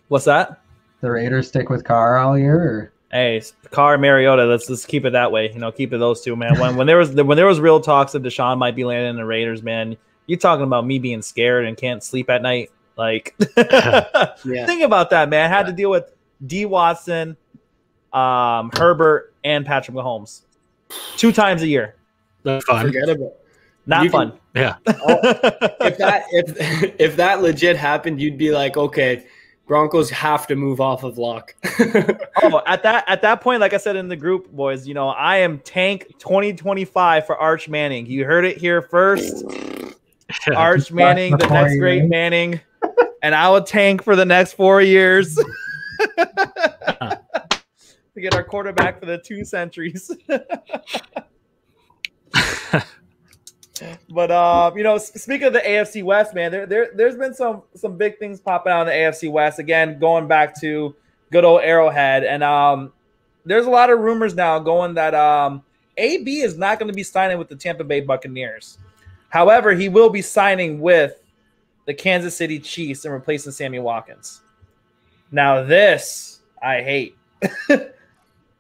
What's that? The Raiders stick with Carr all year, or? Hey, Carr, Mariota. Let's keep it that way. Keep it those two, man. When there was real talks that Deshaun might be landing in the Raiders, man, you talking about me being scared and can't sleep at night. Like, think about that, man. I had to deal with D. Watson, Herbert, and Patrick Mahomes 2 times a year. That's fun. Forget about it. Not fun. Yeah. If that legit happened, you'd be like, okay, Broncos have to move off of Locke. At that point, like I said in the group, boys, I am tank 2025 for Arch Manning. You heard it here first. Arch Manning, the next great Manning, and I will tank for the next 4 years to get our quarterback for the 2 centuries. But speaking of the AFC West, man, there's been some big things popping out in the AFC West. Again, going back to good old Arrowhead, and there's a lot of rumors now going that AB is not going to be signing with the Tampa Bay Buccaneers. However, he will be signing with the Kansas City Chiefs and replacing Sammy Watkins. Now this I hate. I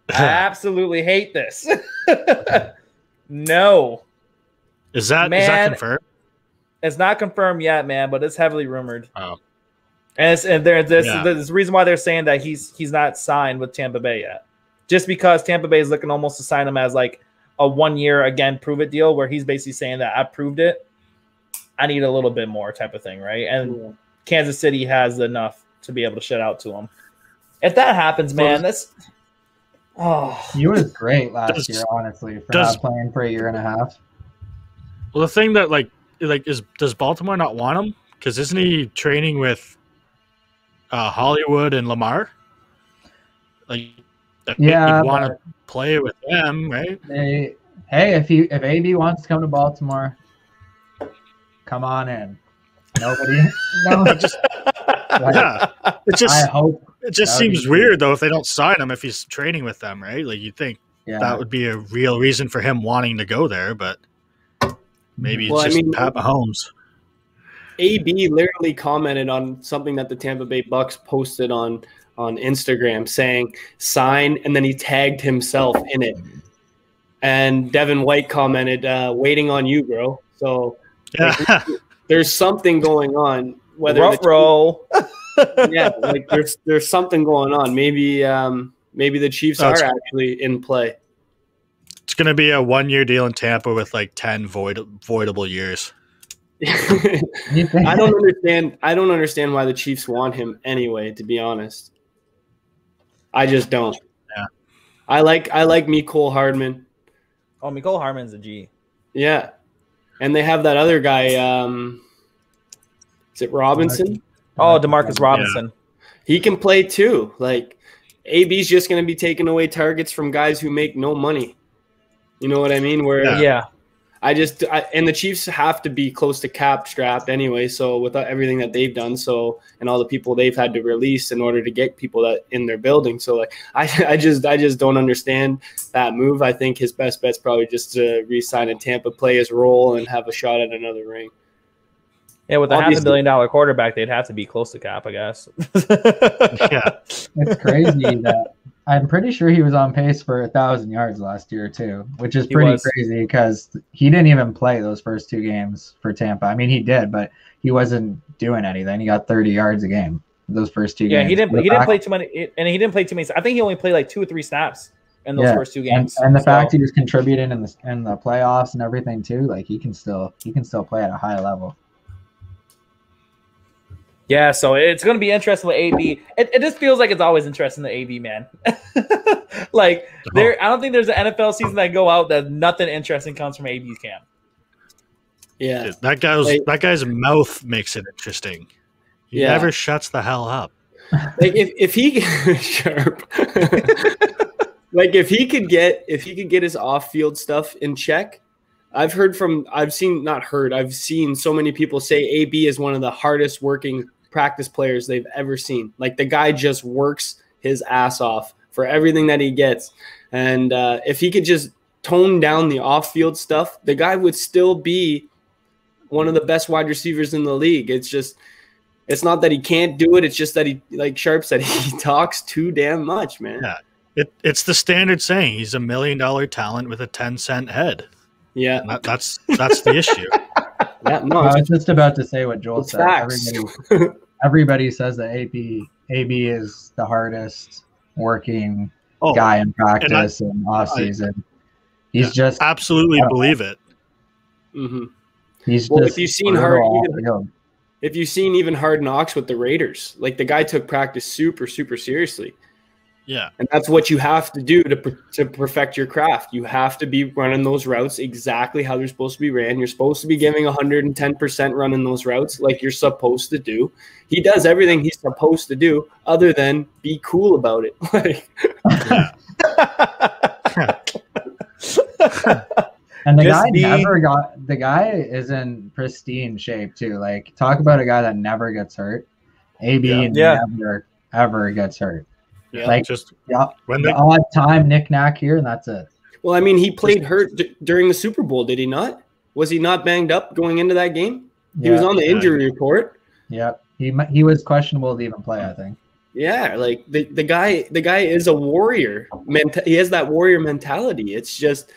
absolutely hate this. No. Is that confirmed? It's not confirmed yet, man, but it's heavily rumored. Oh. And there's the reason why they're saying that he's not signed with Tampa Bay yet. Just because Tampa Bay is looking almost to sign him as like a 1 year, again, prove it deal, where he's basically saying that I proved it. I need a little bit more type of thing, right? And Kansas City has enough to be able to shut out to him. If that happens, man, he was great last year, honestly, for not playing for a year and a half. Well, the thing that does Baltimore not want him? Because isn't he training with Hollywood and Lamar? Like, yeah, want to play with them, right? Hey, if AB wants to come to Baltimore, come on in. Nobody. No. Yeah. I hope. It just seems weird though if they don't sign him if he's training with them, right? Like you'd think that would be a real reason for him wanting to go there, but maybe it's just Pat Mahomes. AB literally commented on something that the Tampa Bay Bucks posted on Instagram saying sign, and then he tagged himself in it. And Devin White commented, waiting on you, bro. So there's something going on. Whether like there's something going on. Maybe the Chiefs are actually in play. It's gonna be a 1-year deal in Tampa with like 10 voidable years. I don't understand why the Chiefs want him anyway, to be honest. I just don't. Yeah. I like Mecole Hardman. Oh, Mecole Hardman's a G. Yeah. And they have that other guy, is it Robinson? Oh, Demarcus Robinson. Yeah. He can play too. Like AB's just going to be taking away targets from guys who make no money. You know what I mean? Where and the Chiefs have to be close to cap strapped anyway. So with everything that they've done, and all the people they've had to release in order to get people that in their building. So like, I just don't understand that move. I think his best bet's probably just to re-sign in Tampa, play his role, and have a shot at another ring. Yeah, with a $500 million quarterback, they'd have to be close to cap, I guess. Yeah, it's crazy that I'm pretty sure he was on pace for 1,000 yards last year too, which is pretty crazy because he didn't even play those first 2 games for Tampa. I mean, he did, but he wasn't doing anything. He got 30 yards a game those first 2 games. Yeah, he didn't play too many, and he didn't play too many. I think he only played like 2 or 3 snaps in those first 2 games. And the fact he was contributing in the playoffs and everything too, like he can still play at a high level. Yeah, so it's going to be interesting with AB. It just feels like it's always interesting to AB, man. I don't think there's an NFL season that go out that nothing interesting comes from AB's camp. Yeah, dude, that guy's mouth makes it interesting. He never shuts the hell up. Like if he sharp, like if he could get his off-field stuff in check. I've seen so many people say AB is one of the hardest working practice players they've ever seen. Like the guy just works his ass off for everything that he gets. And if he could just tone down the off-field stuff, the guy would still be one of the best wide receivers in the league. It's not that he can't do it. It's just that he, like Sharp said, he talks too damn much, man. Yeah. It's the standard saying. He's $1 million talent with a 10-cent head. Yeah. And that's the issue. Yeah, no, I was just about to say what Joel said. Everybody says that AB is the hardest working guy in practice and off season. He's just absolutely believe it. Mm-hmm. He's just if you've seen even Hard Knocks with the Raiders, like the guy took practice super, super seriously. Yeah. And that's what you have to do to perfect your craft. You have to be running those routes exactly how they're supposed to be ran. You're supposed to be giving 110% running those routes like you're supposed to do. He does everything he's supposed to do other than be cool about it. And the guy is in pristine shape too. Like talk about a guy that never gets hurt. AB never ever gets hurt. Yeah, like just when the odd time knick-knack here, and that's it. Well, I mean, he played hurt during the Super Bowl, did he not? Was he not banged up going into that game? He was on the injury report. Yep, he was questionable to even play, I think. Yeah, like the guy is a warrior. He has that warrior mentality. It's just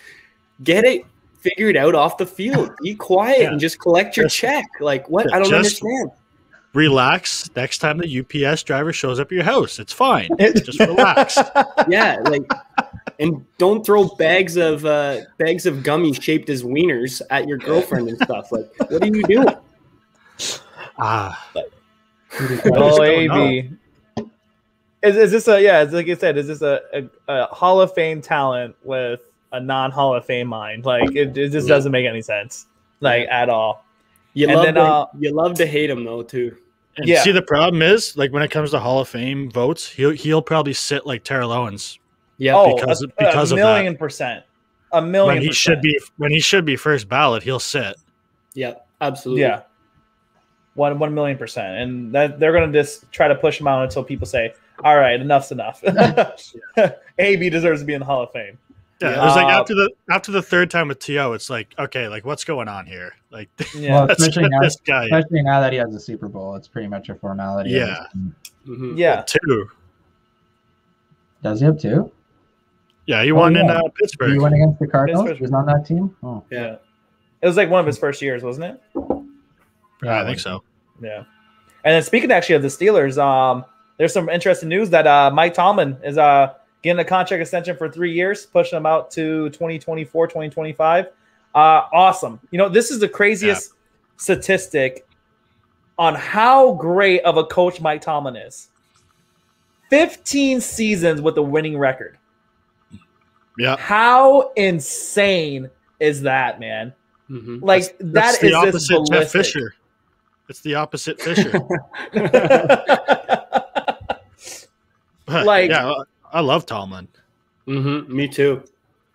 get it figured out off the field. Be quiet and just collect your check. Like what? I don't understand. Relax. Next time the UPS driver shows up at your house, it's fine. Just relax. Yeah, like, and don't throw bags of gummy shaped as wieners at your girlfriend and stuff. Like, what are you doing? AB. Is this it's like you said, is this a Hall of Fame talent with a non-Hall of Fame mind? Like, it just doesn't make any sense, like, at all. You love to hate him though too. And see, the problem is, like, when it comes to Hall of Fame votes, he'll probably sit like Terrell Owens. Yeah, because of 1,000,000%. 1,000,000%. When he should be first ballot, he'll sit. Yeah, absolutely. Yeah. 1,000,000%. And that they're gonna just try to push him out until people say, all right, enough's enough. AB deserves to be in the Hall of Fame. Yeah, it was like after the third time with T.O., it's like, okay, like what's going on here? Like, well, especially now that he has a Super Bowl, it's pretty much a formality. Yeah. Mm-hmm. Yeah. Well, 2. Does he have 2? Yeah, he won in Pittsburgh. He went against the Cardinals. He was on that team. Oh, yeah. It was like one of his first years, wasn't it? Yeah, I think so. Yeah. And then speaking actually of the Steelers, there's some interesting news that Mike Tomlin is getting a contract extension for 3 years, pushing him out to 2024, 2025. Awesome. You know, this is the craziest statistic on how great of a coach Mike Tomlin is. 15 seasons with a winning record. Yeah. How insane is that, man? Mm-hmm. Like that's that is the opposite just Jeff Fisher. It's the opposite Fisher. Like, yeah, I love Tomlin. Mm-hmm. Me too.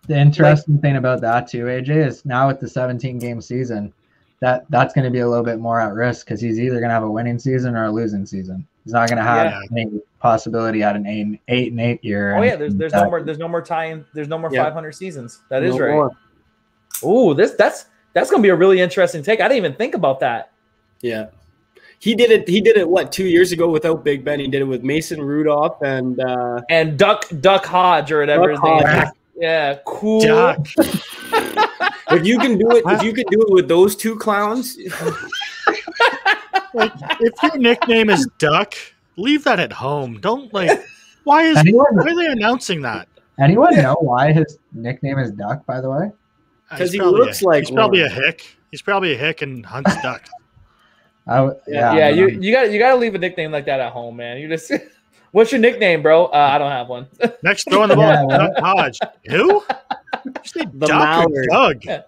The interesting thing about that too, AJ, is now with the 17-game season, that's going to be a little bit more at risk because he's either going to have a winning season or a losing season. He's not going to have any possibility at an 8-8 year. Oh yeah, there's no more tying. There's no more 500 seasons. That is right. More. Ooh, that's going to be a really interesting take. I didn't even think about that. Yeah. He did it what, 2 years ago without Big Ben. He did it with Mason Rudolph and Duck Hodge or whatever his name is. Yeah, cool. Duck. If you can do it with those two clowns. Like, if your nickname is Duck, leave that at home. Don't why are they announcing that? Anyone know why his nickname is Duck, by the way? Because he looks like he's probably a hick. He's probably a hick and hunts ducks. You gotta leave a nickname like that at home, man. You just what's your nickname, bro? I don't have one. Next throwing the ball, Duck Hodge. Who? You say The Duck Mallard. or Doug? Yeah.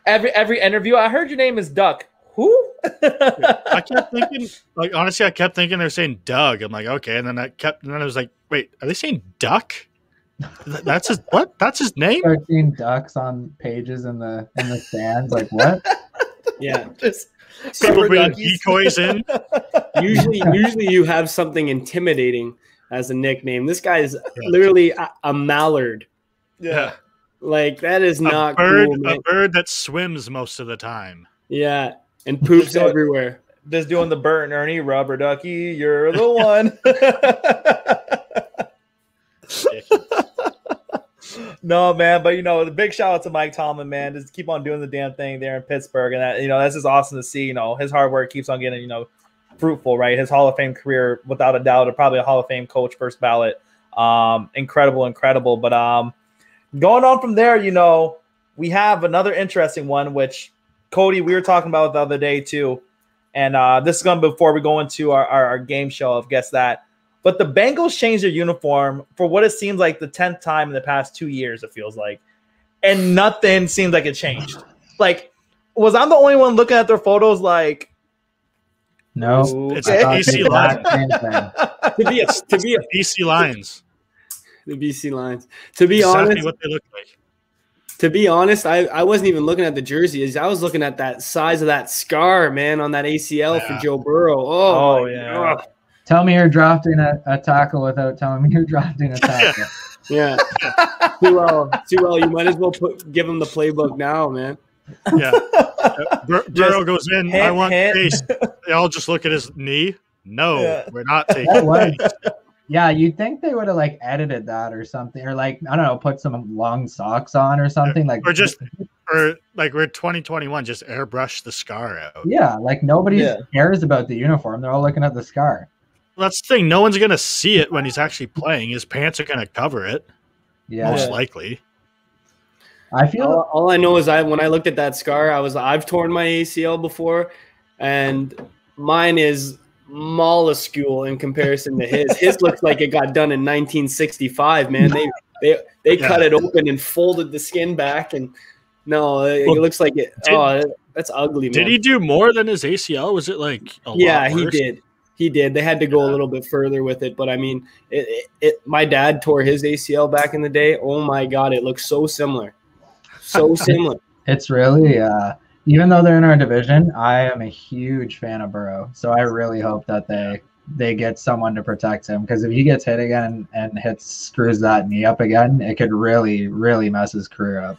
Every interview, I heard your name is Duck. Who? I kept thinking, honestly, I kept thinking they're saying Doug. I'm like, okay, and then I was like, wait, are they saying Duck? That's his what? That's his name? Start seeing ducks on pages in the stands. Like what? Yeah, Just people bringing decoys in. Usually you have something intimidating as a nickname. This guy is literally a mallard. Yeah. Like that is not cool, man. A bird that swims most of the time. Yeah, and poops everywhere. Just doing the Bert and Ernie, rubber ducky, you're the one. No, man, but the big shout out to Mike Tomlin, man. Just keep on doing the damn thing there in Pittsburgh, and that's just awesome to see. His hard work keeps on getting fruitful, right? His Hall of Fame career, without a doubt, probably a Hall of Fame coach, first ballot. Incredible. But going on from there, we have another interesting one, which Cody, we were talking about the other day too, and this is going before we go into our game show of Guess That. But the Bengals changed their uniform for what it seems like the 10th time in the past 2 years, it feels like. And nothing seems like it changed. Like, was I the only one looking at their photos like... No. It's BC Lions. to be a BC Lions. The BC Lions. To be exactly honest... what they look like. To be honest, I wasn't even looking at the jerseys. I was looking at that size of that scar, man, on that ACL for Joe Burrow. Oh yeah. God. Tell me you're drafting a tackle without telling me you're drafting a tackle. Yeah. Too well. You might as well give him the playbook now, man. Yeah. Burrow goes in. I want pace. They all just look at his knee. No, we're not taking pace. Yeah, you'd think they would have edited that or something, or I don't know, put some long socks on or something or we're 2021, just airbrush the scar out. Yeah, nobody cares about the uniform. They're all looking at the scar. Well, that's the thing. No one's gonna see it when he's actually playing. His pants are gonna cover it. Yeah, most likely. I feel all I know is when I looked at that scar, I've torn my ACL before, and mine is molluscule in comparison to his. His looks like it got done in 1965, man. They cut it open and folded the skin back, and it looks like it. That's ugly, man. Did he do more than his ACL? Was it a lot worse? He did. They had to go a little bit further with it, but I mean, my dad tore his ACL back in the day. Oh my God, it looks so similar. So similar. It's really, even though they're in our division, I am a huge fan of Burrow. So I really hope that they get someone to protect him, because if he gets hit again and screws that knee up again, it could really, really mess his career up.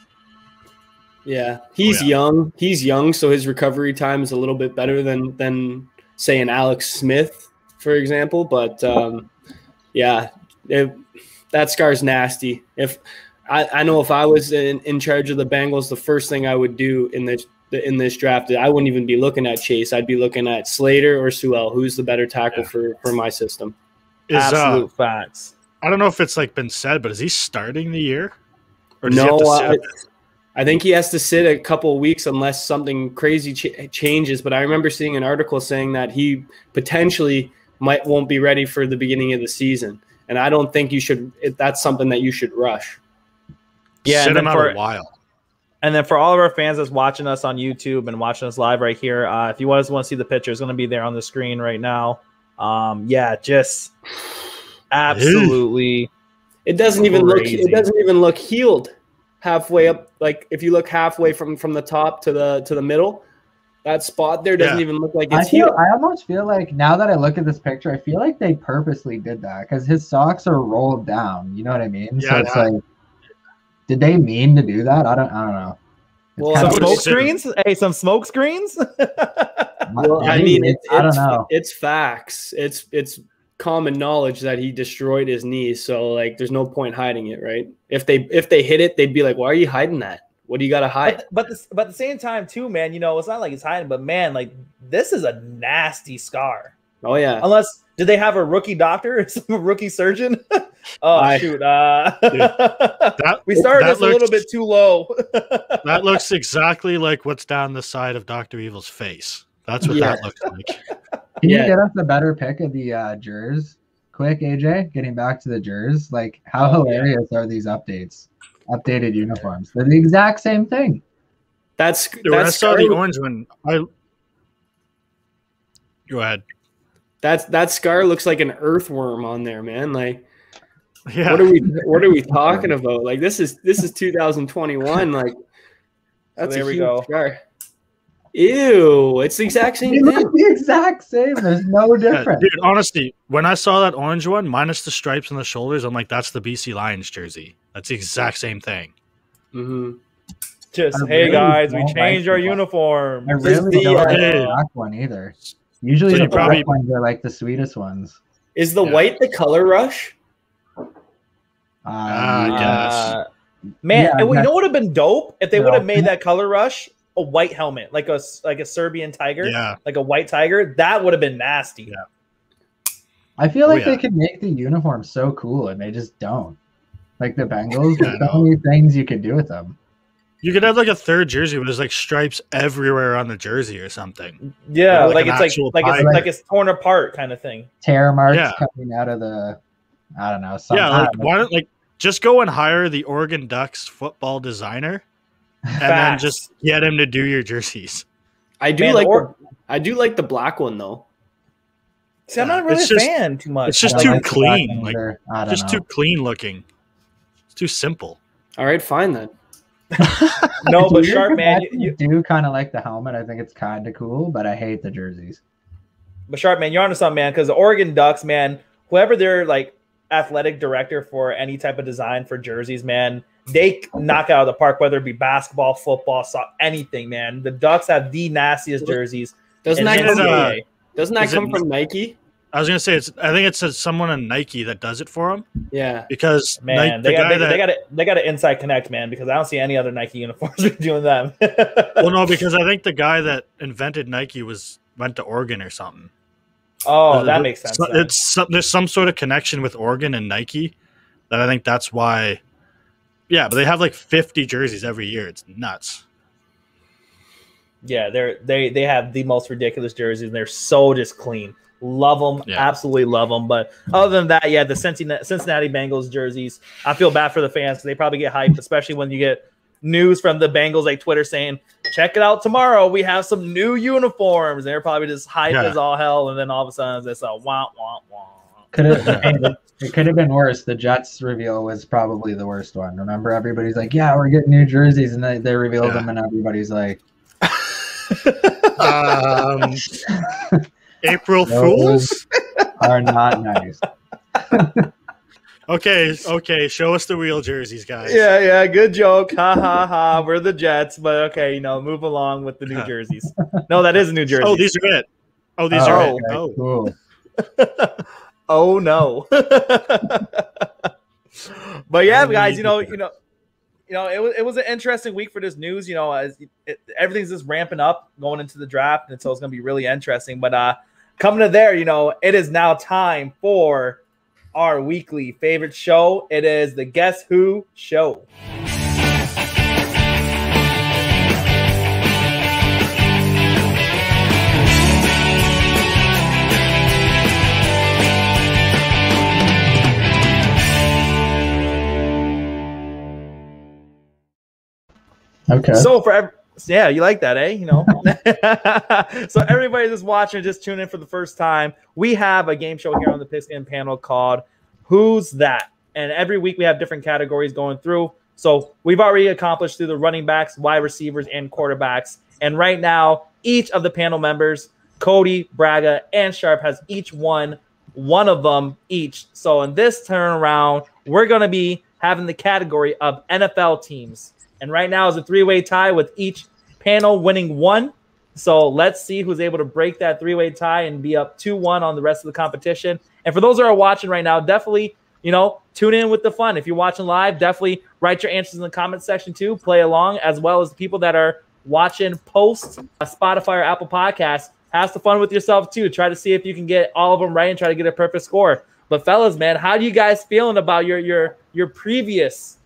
Yeah, he's young. He's young, so his recovery time is a little bit better than say an Alex Smith, for example. But that scar's nasty. If I know if I was in charge of the Bengals, the first thing I would do in this draft, I wouldn't even be looking at Chase. I'd be looking at Slater or Sewell. Who's the better tackle for my system? Absolute facts. I don't know if it's like been said, but is he starting the year? Or does No, he have to sit? I think he has to sit a couple of weeks unless something crazy changes. But I remember seeing an article saying that he potentially won't be ready for the beginning of the season. And I don't think you should. That's something that you should rush. Yeah, sit him out a while. And then for all of our fans that's watching us on YouTube and watching us live right here, if you guys want to see the picture, it's going to be there on the screen right now. Just absolutely. It doesn't even look healed halfway up. Like if you look halfway from the top to the middle, that spot there doesn't even look like it's healed. I almost feel like, now that I look at this picture, I feel like they purposely did that because his socks are rolled down. You know what I mean? Yeah, so it's like, did they mean to do that? I don't know. Well, some smoke screens? Hey, some smoke screens? Well, I mean, I don't know. It's facts. It's common knowledge that he destroyed his knee. So like, there's no point hiding it, right? If they hit it, they'd be like, "Why are you hiding that? What do you got to hide?" But at the same time, too, man. You know, it's not like he's hiding, but man, like this is a nasty scar. Oh yeah. Unless did they have a rookie doctor, some rookie surgeon? Shoot! We started this a little bit too low. That looks exactly like what's down the side of Dr. Evil's face. That's what that looks like. Can you get us a better pick of the jers? Quick, AJ, getting back to the jers. Like, how hilarious are these updates? Updated uniforms. They're the exact same thing. I saw the orange one. Go ahead. That scar looks like an earthworm on there, man. Like, yeah. What are we talking about? Like, this is 2021. Like, that's there we go. Scar. Ew, it's the exact same thing. The exact same. There's no difference. Dude, honestly, when I saw that orange one, minus the stripes on the shoulders, I'm like, that's the BC Lions jersey. That's the exact same thing. Mm-hmm. Hey guys, we changed our uniform. I really don't like the black one either. Usually the black ones are like the sweetest ones. Is the white the color rush? Yes. Man, you know what would have been dope if they would have made that color rush a white helmet, like a Serbian tiger, like a white tiger. That would have been nasty. Yeah. I feel like they could make the uniform so cool, and they just don't. Like the Bengals, there's so many things you could do with them. You could have like a third jersey where there's like stripes everywhere on the jersey or something. Yeah, like it's torn apart kind of thing. Tear marks coming out of the, I don't know. Why don't just go and hire the Oregon Ducks football designer, and then just get him to do your jerseys. I do like the black one though. See, I'm not really a fan too much. It's just too clean, too clean looking. It's too simple. All right, fine then. No, but Sharp Man, you do kind of like the helmet. I think it's kind of cool, but I hate the jerseys. But Sharp Man, you're onto something, man. Because the Oregon Ducks, man, whoever their like athletic director for any type of design for jerseys, man, they knock out of the park. Whether it be basketball, football, soccer, anything, man. The Ducks have the nastiest jerseys. Doesn't that come from Nike? I was gonna say I think it's someone in Nike that does it for them. Yeah, because man, they got an inside connect, man. Because I don't see any other Nike uniforms doing that. Well, no, because I think the guy that invented Nike went to Oregon or something. Oh, that makes sense. There's some sort of connection with Oregon and Nike that I think that's why. Yeah, but they have like 50 jerseys every year. It's nuts. Yeah, they have the most ridiculous jerseys, and they're so just clean. Love them, absolutely love them. But other than that, the Cincinnati Bengals jerseys, I feel bad for the fans because they probably get hyped, especially when you get news from the Bengals, like Twitter saying, "Check it out tomorrow. We have some new uniforms." And they're probably just hyped as all hell, and then all of a sudden it's a wah wah wah. It could have been worse. The Jets reveal was probably the worst one. Remember, everybody's like, "Yeah, we're getting new jerseys," and they reveal them, and everybody's like, April Fools are not nice. Okay, show us the real jerseys, guys. Yeah, good joke. Ha ha ha. We're the Jets, but okay, move along with the new jerseys. No, that is a new jersey. Oh, these are it. Oh, these are it. Okay, Oh, cool. Oh no. But yeah, guys, it was an interesting week for this news. As everything's just ramping up going into the draft, and so it's gonna be really interesting. But coming to there, it is now time for our weekly favorite show. It is the Guess Who Show. Okay. So you like that, eh? So everybody that's watching, just tune in for the first time. We have a game show here on the Pigskin panel called Who's That? And every week we have different categories going through. So we've already accomplished through the running backs, wide receivers, and quarterbacks. And right now, each of the panel members, Cody, Braga, and Sharp, has each won one of them each. So in this turnaround, we're going to be having the category of NFL teams. And right now is a three-way tie with each panel winning one. So let's see who's able to break that three-way tie and be up 2-1 on the rest of the competition. And for those that are watching right now, definitely, tune in with the fun. If you're watching live, definitely write your answers in the comment section too. Play along, as well as the people that are watching post Spotify or Apple Podcasts. Have some fun with yourself too. Try to see if you can get all of them right and try to get a perfect score. But fellas, man, how do you guys feeling about your previous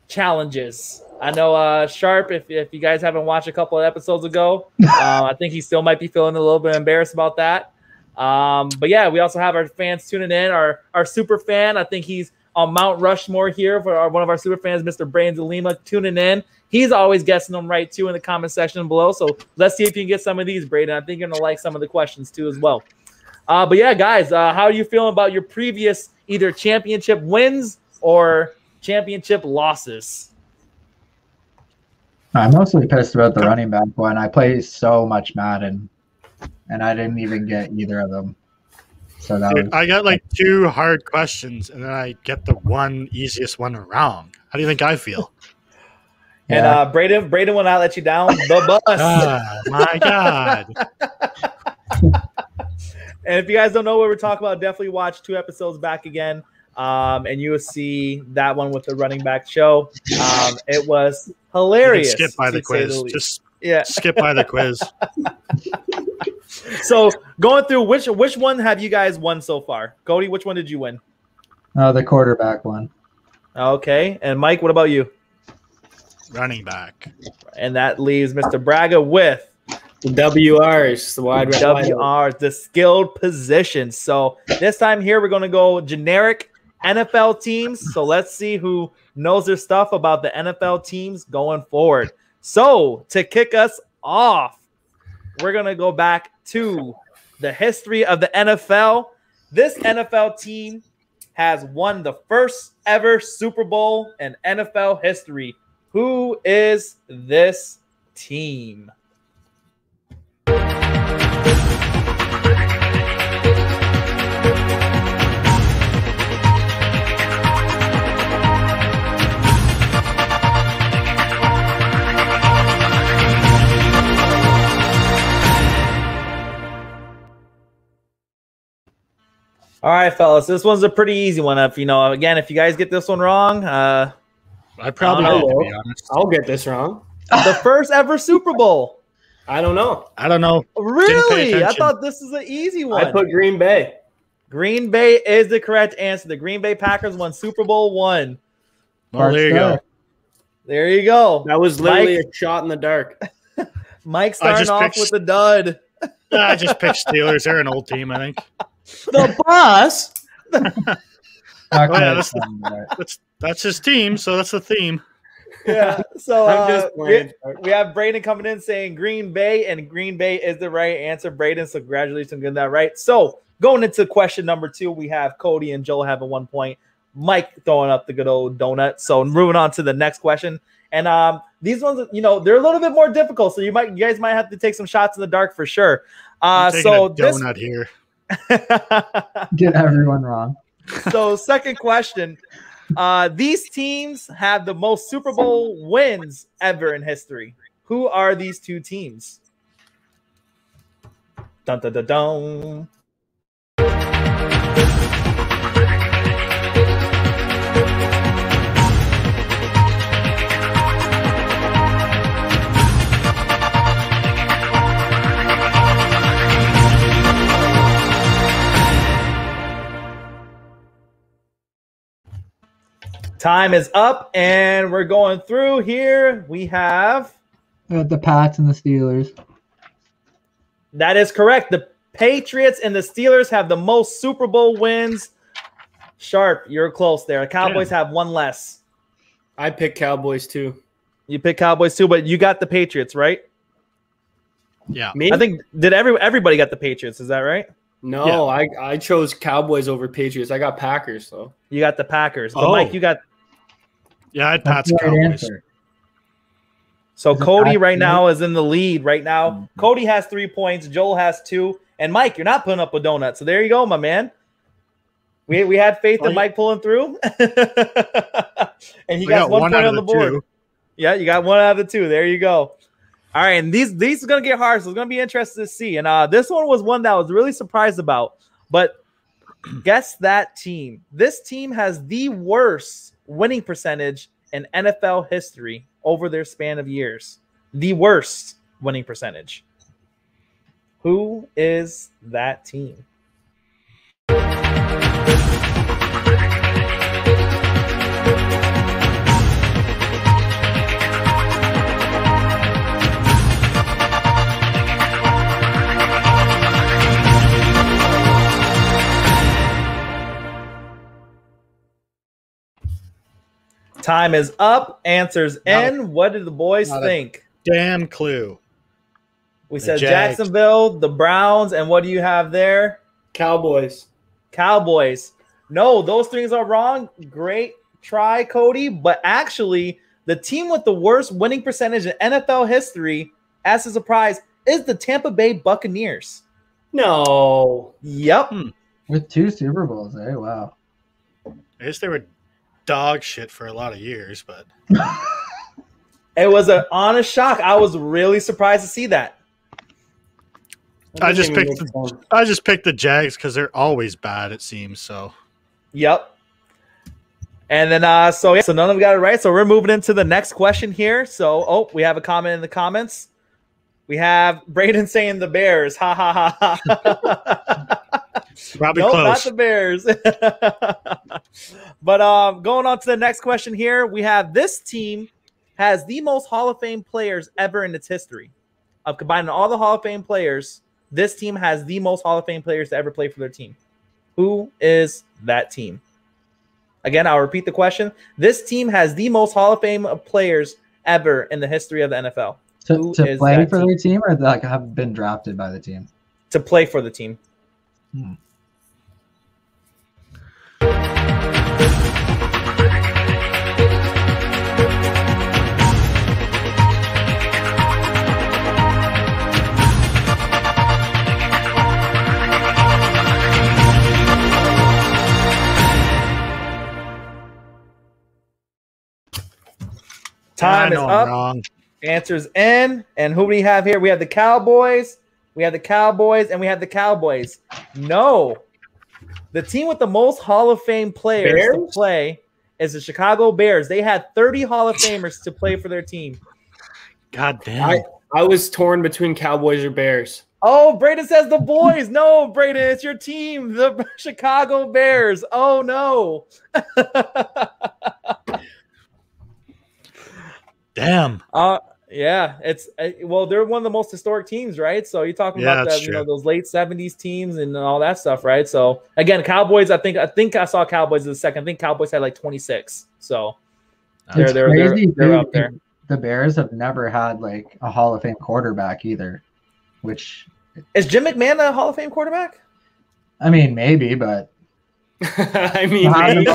challenges? I know Sharp, if you guys haven't watched a couple of episodes ago, I think he still might be feeling a little bit embarrassed about that. But yeah, we also have our fans tuning in. Our super fan, I think he's on Mount Rushmore here for one of our super fans, Mr. Brains of Lima, tuning in. He's always guessing them right too in the comment section below. So let's see if you can get some of these, Braden. I think you're gonna like some of the questions too as well. But yeah, guys, how are you feeling about your previous either championship wins or championship losses? I'm mostly pissed about the running back one. I play so much Madden, and I didn't even get either of them. So I got like 2 hard questions, and then I get the one easiest one wrong. How do you think I feel? Yeah. And Braden will not let you down. The bus. My God. And if you guys don't know what we're talking about, definitely watch 2 episodes back again. And you will see that one with the running back show. It was hilarious. Skip by the quiz. Just skip by the quiz. So going through, which one have you guys won so far? Cody, which one did you win? The quarterback one. Okay. And Mike, what about you? Running back. And that leaves Mr. Braga with the WRs, the wide WRs, the skilled positions. So this time here, we're going to go generic NFL teams. So let's see who knows their stuff about the NFL teams going forward. So to kick us off, we're going to go back to the history of the NFL. This NFL team has won the first ever Super Bowl in NFL history. Who is this team? All right, fellas, this one's a pretty easy one. If you guys get this one wrong, I probably will, to be honest. I'll get this wrong. The first ever Super Bowl. I don't know. Really? I thought this is an easy one. I put Green Bay. Green Bay is the correct answer. The Green Bay Packers won Super Bowl I. Well, there you go. There you go. That was literally a shot in the dark. Mike starting off with the dud. I just picked Steelers. They're an old team, I think. The bus. That's his team, so that's the theme. Yeah. So we have Braden coming in saying Green Bay, and Green Bay is the right answer. Braden, so congratulations on getting that right. So going into question number 2, we have Cody and Joe having 1 point. Mike throwing up the good old donut. So moving on to the next question. And these ones, they're a little bit more difficult. So you guys might have to take some shots in the dark for sure. So donut here. Get everyone wrong. So second question. These teams have the most Super Bowl wins ever in history. Who are these 2 teams? Dun, dun, dun, dun. Time is up, and we're going through here. We have the Pats and the Steelers. That is correct. The Patriots and the Steelers have the most Super Bowl wins. Sharp, you're close there. The Cowboys have 1 less. I picked Cowboys too. You picked Cowboys too, but you got the Patriots, right? Yeah. Me? I think everybody got the Patriots. Is that right? No, yeah. I chose Cowboys over Patriots. I got Packers though. You got the Packers. But Mike, you got. Yeah, I had Pats Cowboys. So Cody right now is in the lead right now. Mm-hmm. Cody has 3 points. Joel has 2. And Mike, you're not putting up a donut. So there you go, my man. We had faith in Mike pulling through. And he got 1 point on the board. 2. Yeah, you got 1 out of the 2. There you go. All right, and these are going to get hard, so it's going to be interesting to see. And this one was one that I was really surprised about. But guess that team. This team has the worst winning percentage in NFL history over their span of years. The worst winning percentage. Who is that team? Time is up. Answers in. What did the boys think? Damn clue. We said Jacksonville, the Browns, and what do you have there? Cowboys. Cowboys. No, those things are wrong. Great try, Cody. But actually, the team with the worst winning percentage in NFL history, as a surprise, is the Tampa Bay Buccaneers. No. Yep. With 2 Super Bowls, eh? Wow. I guess they were dog shit for a lot of years, but it was an honest shock. I was really surprised to see that. I just picked the Jags because they're always bad, it seems. So, yep. And then so none of them got it right. So we're moving into the next question here. So we have a comment in the comments. We have Braden saying the Bears. Ha ha ha ha. Probably close. Not the Bears. But going on to the next question here, we have this team has the most Hall of Fame players ever in its history. Of combining all the Hall of Fame players, this team has the most Hall of Fame players to ever play for their team. Who is that team? Again, I'll repeat the question. This team has the most Hall of Fame players ever in the history of the NFL. To play for their team or like have been drafted by the team? To play for the team. Time is up. Wrong. Answers in. And who do we have here? We have the Cowboys. We have the Cowboys. And we have the Cowboys. No. The team with the most Hall of Fame players to play is the Chicago Bears. They had 30 Hall of Famers to play for their team. God damn. I was torn between Cowboys or Bears. Oh, Braden says the boys. No, Braden, it's your team, the Chicago Bears. Oh, no. Damn. Yeah, they're one of the most historic teams, right? So you're talking about that, those late 70s teams and all that stuff, right? So again, Cowboys, I think I saw Cowboys in the second. I think Cowboys had like 26. So they're up there. The Bears have never had like a Hall of Fame quarterback either, which is Jim McMahon a Hall of Fame quarterback? I mean, maybe, but I mean, maybe.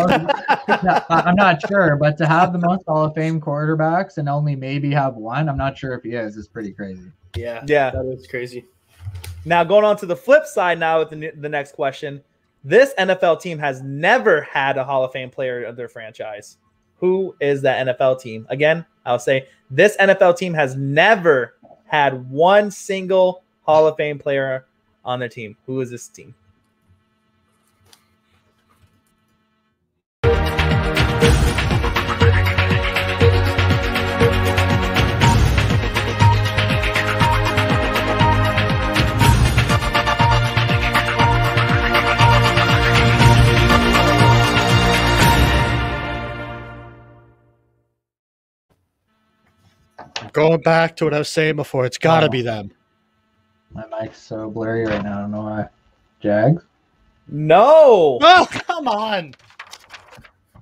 I'm not sure, but to have the most Hall of Fame quarterbacks and only maybe have one, I'm not sure if he is pretty crazy. Yeah, that is crazy. Now, going on to the flip side now with the next question. This NFL team has never had a Hall of Fame player of their franchise. Who is that NFL team? Again, I'll say this NFL team has never had one single Hall of Fame player on their team. Who is this team? Going back to what I was saying before, it's got to be them. My mic's so blurry right now. I don't know why. Jags? No. Oh, come on.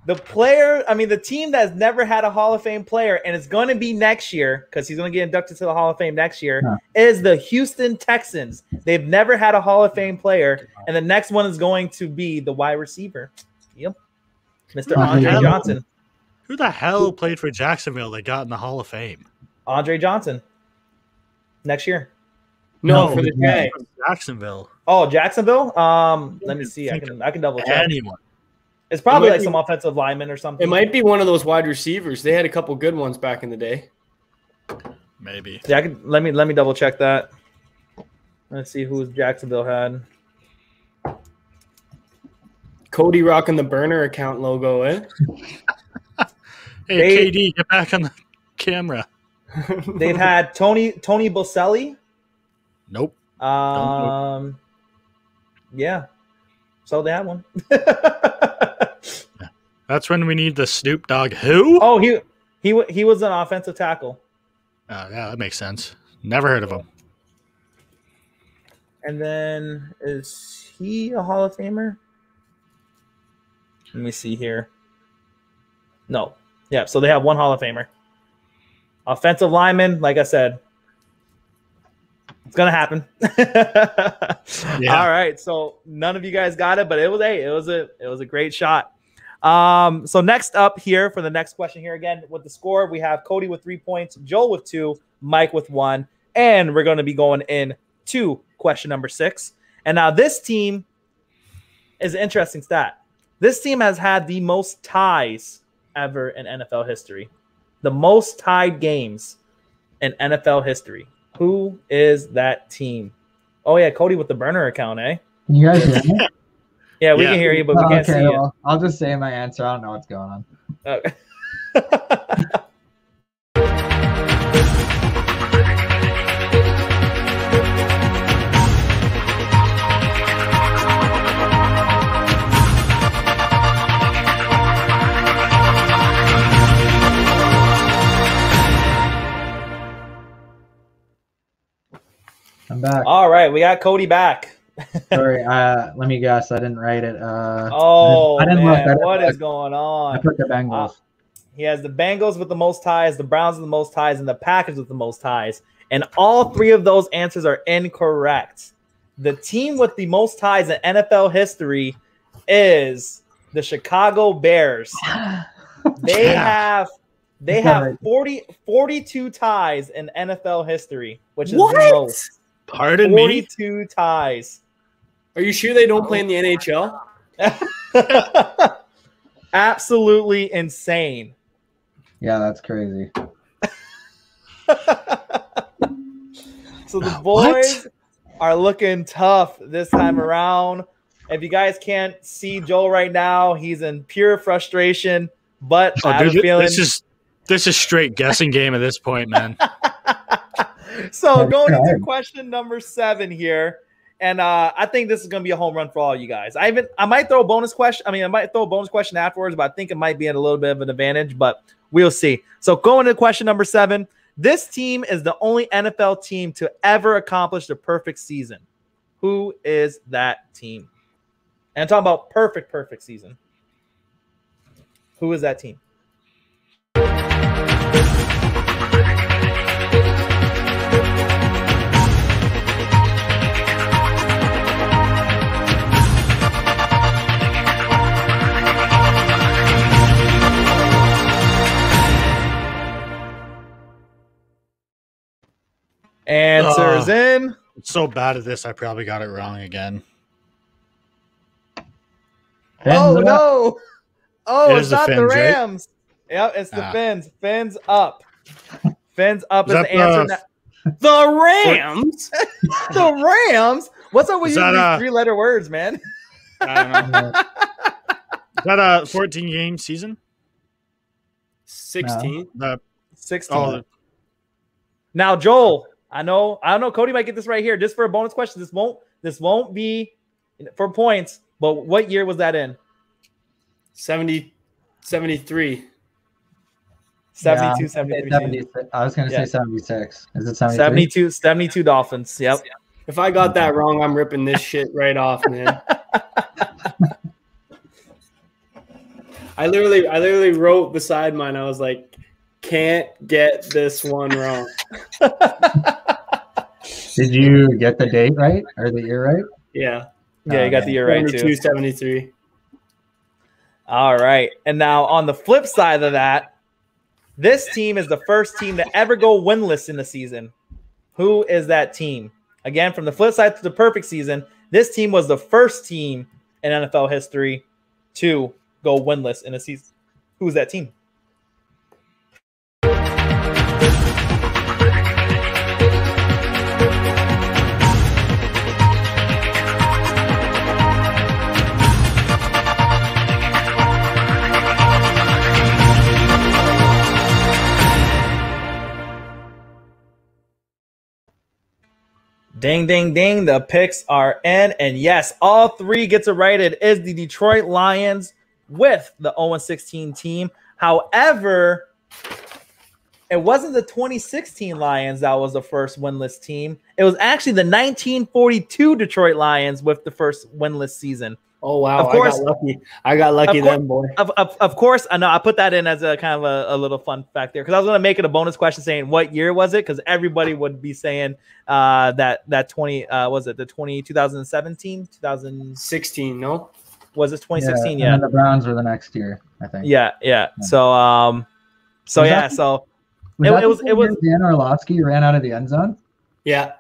The team that's never had a Hall of Fame player, and it's going to be next year because he's going to get inducted to the Hall of Fame next year, is the Houston Texans. They've never had a Hall of Fame player, and the next one is going to be the wide receiver. Yep. Mr. Andre Johnson. Who the hell played for Jacksonville that got in the Hall of Fame? Andre Johnson. Next year. No, for the Jags. Jacksonville. Oh, Jacksonville? Let me see. I can double check. Anyone. It's probably like some offensive lineman or something. It might be one of those wide receivers. They had a couple good ones back in the day. Maybe. Yeah, let me double check that. Let's see who Jacksonville had. Cody rocking the burner account logo, eh? Hey, KD, get back on the camera. They've had Tony Boselli. Nope. Yeah. So they had one. That's when we need the Snoop Dogg. Who? Oh, he was an offensive tackle. Oh, yeah, that makes sense. Never heard of him. And then is he a Hall of Famer? Let me see here. No. Yeah, so they have one Hall of Famer. Offensive lineman, like I said. It's gonna happen. Yeah. All right, so none of you guys got it, but it was a great shot. So next up here for the next question here again with the score, we have Cody with 3 points, Joel with 2, Mike with 1, and we're going to be going in to question number 6. And now this team is an interesting stat. This team has had the most ties ever in NFL history. The most tied games in NFL history. Who is that team? Oh, yeah, Cody with the burner account, eh? Can you guys hear me? Yeah, we can hear you, but we can't see you. Well, I'll just say my answer. I don't know what's going on. Okay. I'm back. All right, we got Cody back. Sorry, let me guess. I didn't write it. I didn't look. What is going on? I put the Bengals. He has the Bengals with the most ties, the Browns with the most ties, and the Packers with the most ties. And all three of those answers are incorrect. The team with the most ties in NFL history is the Chicago Bears. They have 42 ties in NFL history, which is the most. Pardon me? 42 ties. Are you sure they don't play in the NHL? Absolutely insane. Yeah, that's crazy. So the boys are looking tough this time around. If you guys can't see Joel right now, he's in pure frustration. But I have a feeling this is straight guessing game at this point, man. So going into question number 7 here, and I think this is going to be a home run for all you guys. I might throw a bonus question. I might throw a bonus question afterwards, but I think it might be at a little bit of an advantage, but we'll see. So going into question number 7, this team is the only NFL team to ever accomplish the perfect season. Who is that team? And I'm talking about perfect season. Who is that team? Answers in. It's so bad at this, I probably got it wrong again. Oh, no. Oh, it's not the Fins, Rams. Right? Yep, it's the Fins. Fins up. Fins up is the answer. The Rams? The Rams? What's up with you these three-letter words, man? I don't know. Is that a 14-game season? 16. 16. Oh. Now, Joel, I know Cody might get this right here. Just for a bonus question, this won't be for points, but what year was that in? 73. 72, 73. 76. I was going to say 76. Is it 73? 72 Dolphins. Yep. If I got that wrong, I'm ripping this shit right off, man. I literally wrote beside mine. I was like, can't get this one wrong. Did you get the date right or the year right? Yeah. Yeah, you got the year right too. 73. All right. And now on the flip side of that, this team is the first team to ever go winless in the season. Who is that team? Again, from the flip side to the perfect season, this team was the first team in NFL history to go winless in a season. Who's that team? Ding, ding, ding. The picks are in. And yes, all three gets it right. It is the Detroit Lions with the 0-16 team. However, it wasn't the 2016 Lions that was the first winless team. It was actually the 1942 Detroit Lions with the first winless season. Oh, wow. Of course, I got lucky then, boy. Of course, I know. I put that in as a kind of a little fun fact there because I was going to make it a bonus question saying what year was it, because everybody would be saying that 2017, 2016, no? Was it 2016? Yeah. And then the Browns were the next year, I think. Yeah. So it was Dan Orlovsky ran out of the end zone. Yeah.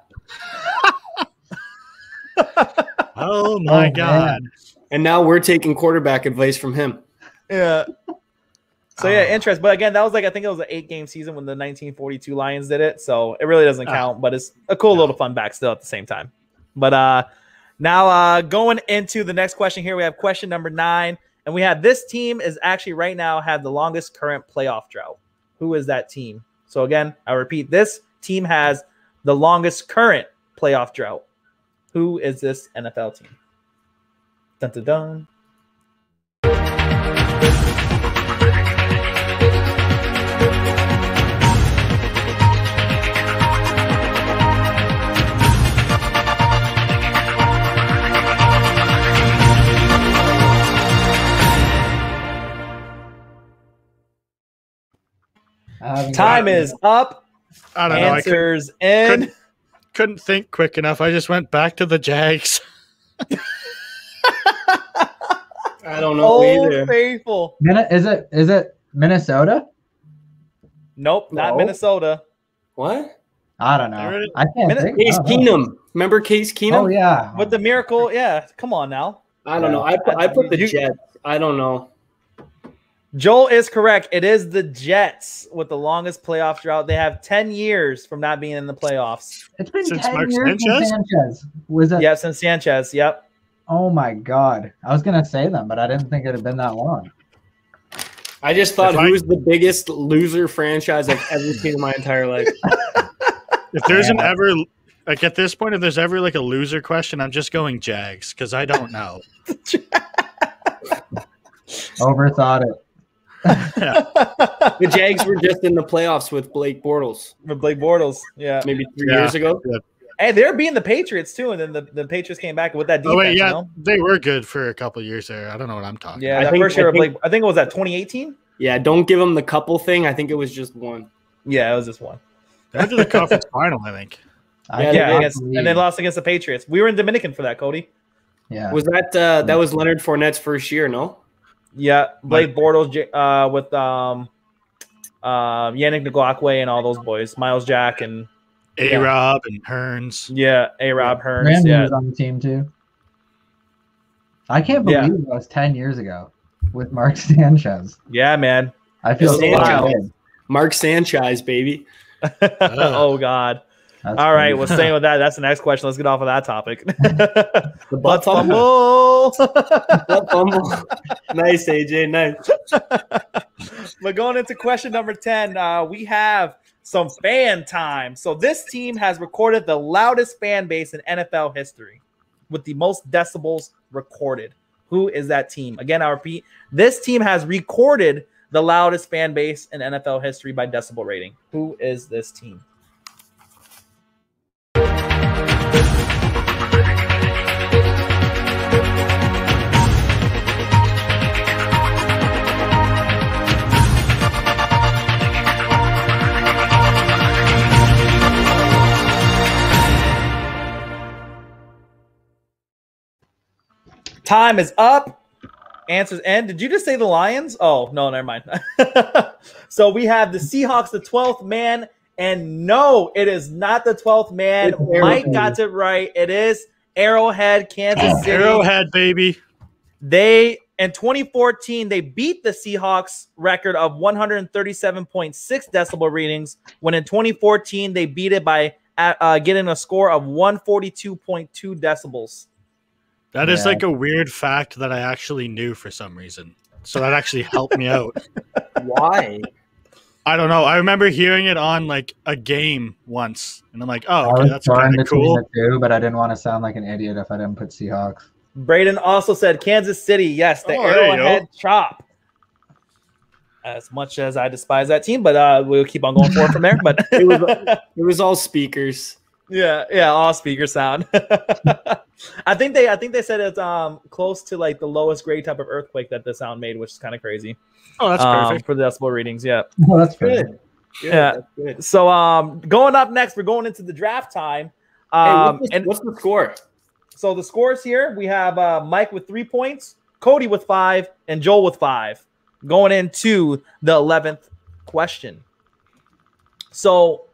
Oh my God. Man. And now we're taking quarterback advice from him. Yeah. So yeah, interest. But again, that was I think it was an 8-game season when the 1942 Lions did it. So it really doesn't count, but it's a cool little fun back still at the same time. But now going into the next question here, we have question number 9. And we have this team is actually right now have the longest current playoff drought. Who is that team? So again, I repeat, this team has the longest current playoff drought. Who is this NFL team? Dun, dun, dun. Time is up. I don't know. Answers in. Couldn't think quick enough. I just went back to the Jags. I don't know either. Faithful. Is it Minnesota? Nope, not Minnesota. What? I don't know. I can't think. Case Keenum. Remember Case Keenum? Oh yeah. With the miracle, yeah. Come on now. I don't know. I put the Jets. I don't know. Joel is correct. It is the Jets with the longest playoff drought. They have 10 years from not being in the playoffs. It's been since 10 years since Sanchez. Was it? Yeah, since Sanchez. Yep. Oh my God. I was gonna say them, but I didn't think it had been that long. I just thought who was the biggest loser franchise I've ever seen in my entire life. If there's at this point, if there's ever a loser question, I'm just going Jags because I don't know. Overthought it. The Jags were just in the playoffs with Blake Bortles. Yeah. Maybe 3 years ago. Yeah. Hey, they're beating the Patriots too, and then the Patriots came back with that defense. Oh wait, yeah, you know? they were good for a couple of years there. I don't know what I'm talking. Yeah, that first year, I think it was that 2018. Yeah, don't give them the couple thing. I think it was just one. Yeah, it was just one. They went to the conference final, I think. And they lost against the Patriots. We were in Dominican for that, Cody. Yeah, was that was Leonard Fournette's first year? No. Yeah, Blake Bortles with Yannick Ngakoue and all those boys, Miles Jack and A-Rob and Hearns. Yeah, A-Rob, Hearns. Randy Yeah. was on the team too. I can't believe it was 10 years ago with Mark Sanchez. Yeah, man. I feel so Sanchez. good. Mark Sanchez, baby. Oh, God. That's All right, crazy. well, staying with that, that's the next question. Let's get off of that topic. The butt fumble. Butt fumble. Nice, AJ. Nice. But going into question number 10, we have some fan time. So this team has recorded the loudest fan base in NFL history with the most decibels recorded. Who is that team? Again, I repeat, this team has recorded the loudest fan base in NFL history by decibel rating. Who is this team? Time is up. Answers in. Did you just say the Lions? Oh, no, never mind. So we have the Seahawks, the 12th man. And no, it is not the 12th man. Mike got it right. It is Arrowhead, Kansas City. Arrowhead, baby. They, in 2014, they beat the Seahawks record of 137.6 decibel readings, when in 2014, they beat it by getting a score of 142.2 decibels. That is like a weird fact that I actually knew for some reason. So that actually helped me out. Why? I don't know. I remember hearing it on like a game once, and I'm like, "Oh, okay, that's kind of cool." The two, but I didn't want to sound like an idiot if I didn't put Seahawks. Braden also said Kansas City. Yes, the Arrowhead Chop. As much as I despise that team, but we'll keep on going forward from there. But it was all speakers. Yeah, all speaker sound. I think they said it's close to like the lowest grade type of earthquake that the sound made, which is kind of crazy. Oh, that's perfect for the decibel readings. Yeah, oh, that's good. Yeah. That's good. So going up next, we're going into the draft time. What's the score? So the scores here, we have Mike with 3 points, Cody with 5, and Joel with 5. Going into the 11th question. So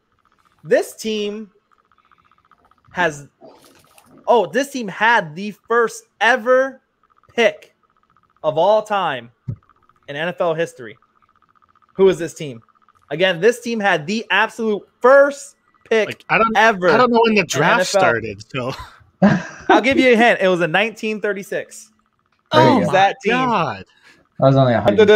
this team had the first ever pick of all time in NFL history. Who is this team? Again, this team had the absolute first pick ever. I don't know when the draft started. So I'll give you a hint. It was in 1936. Oh, that team. God. I was only 100.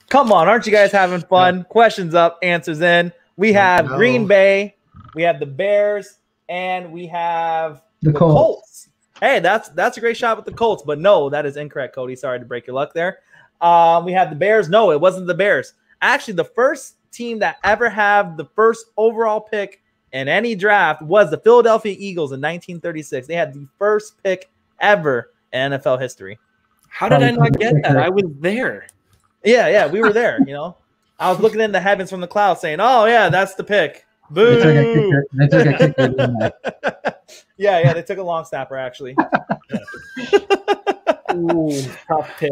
Come on, aren't you guys having fun? Yeah. Questions up, answers in. We have Green Bay, we have the Bears, and we have the Colts. Hey, that's a great shot with the Colts, but no, that is incorrect, Cody. Sorry to break your luck there. We have the Bears. No, it wasn't the Bears. Actually, the first team that ever had the first overall pick in any draft was the Philadelphia Eagles in 1936. They had the first pick ever in NFL history. How did I not get that? I was there. Yeah, we were there, you know. I was looking in the heavens from the clouds saying, oh, yeah, that's the pick. Boo! They took a kicker. Yeah, they took a long snapper, actually. Ooh, tough pick.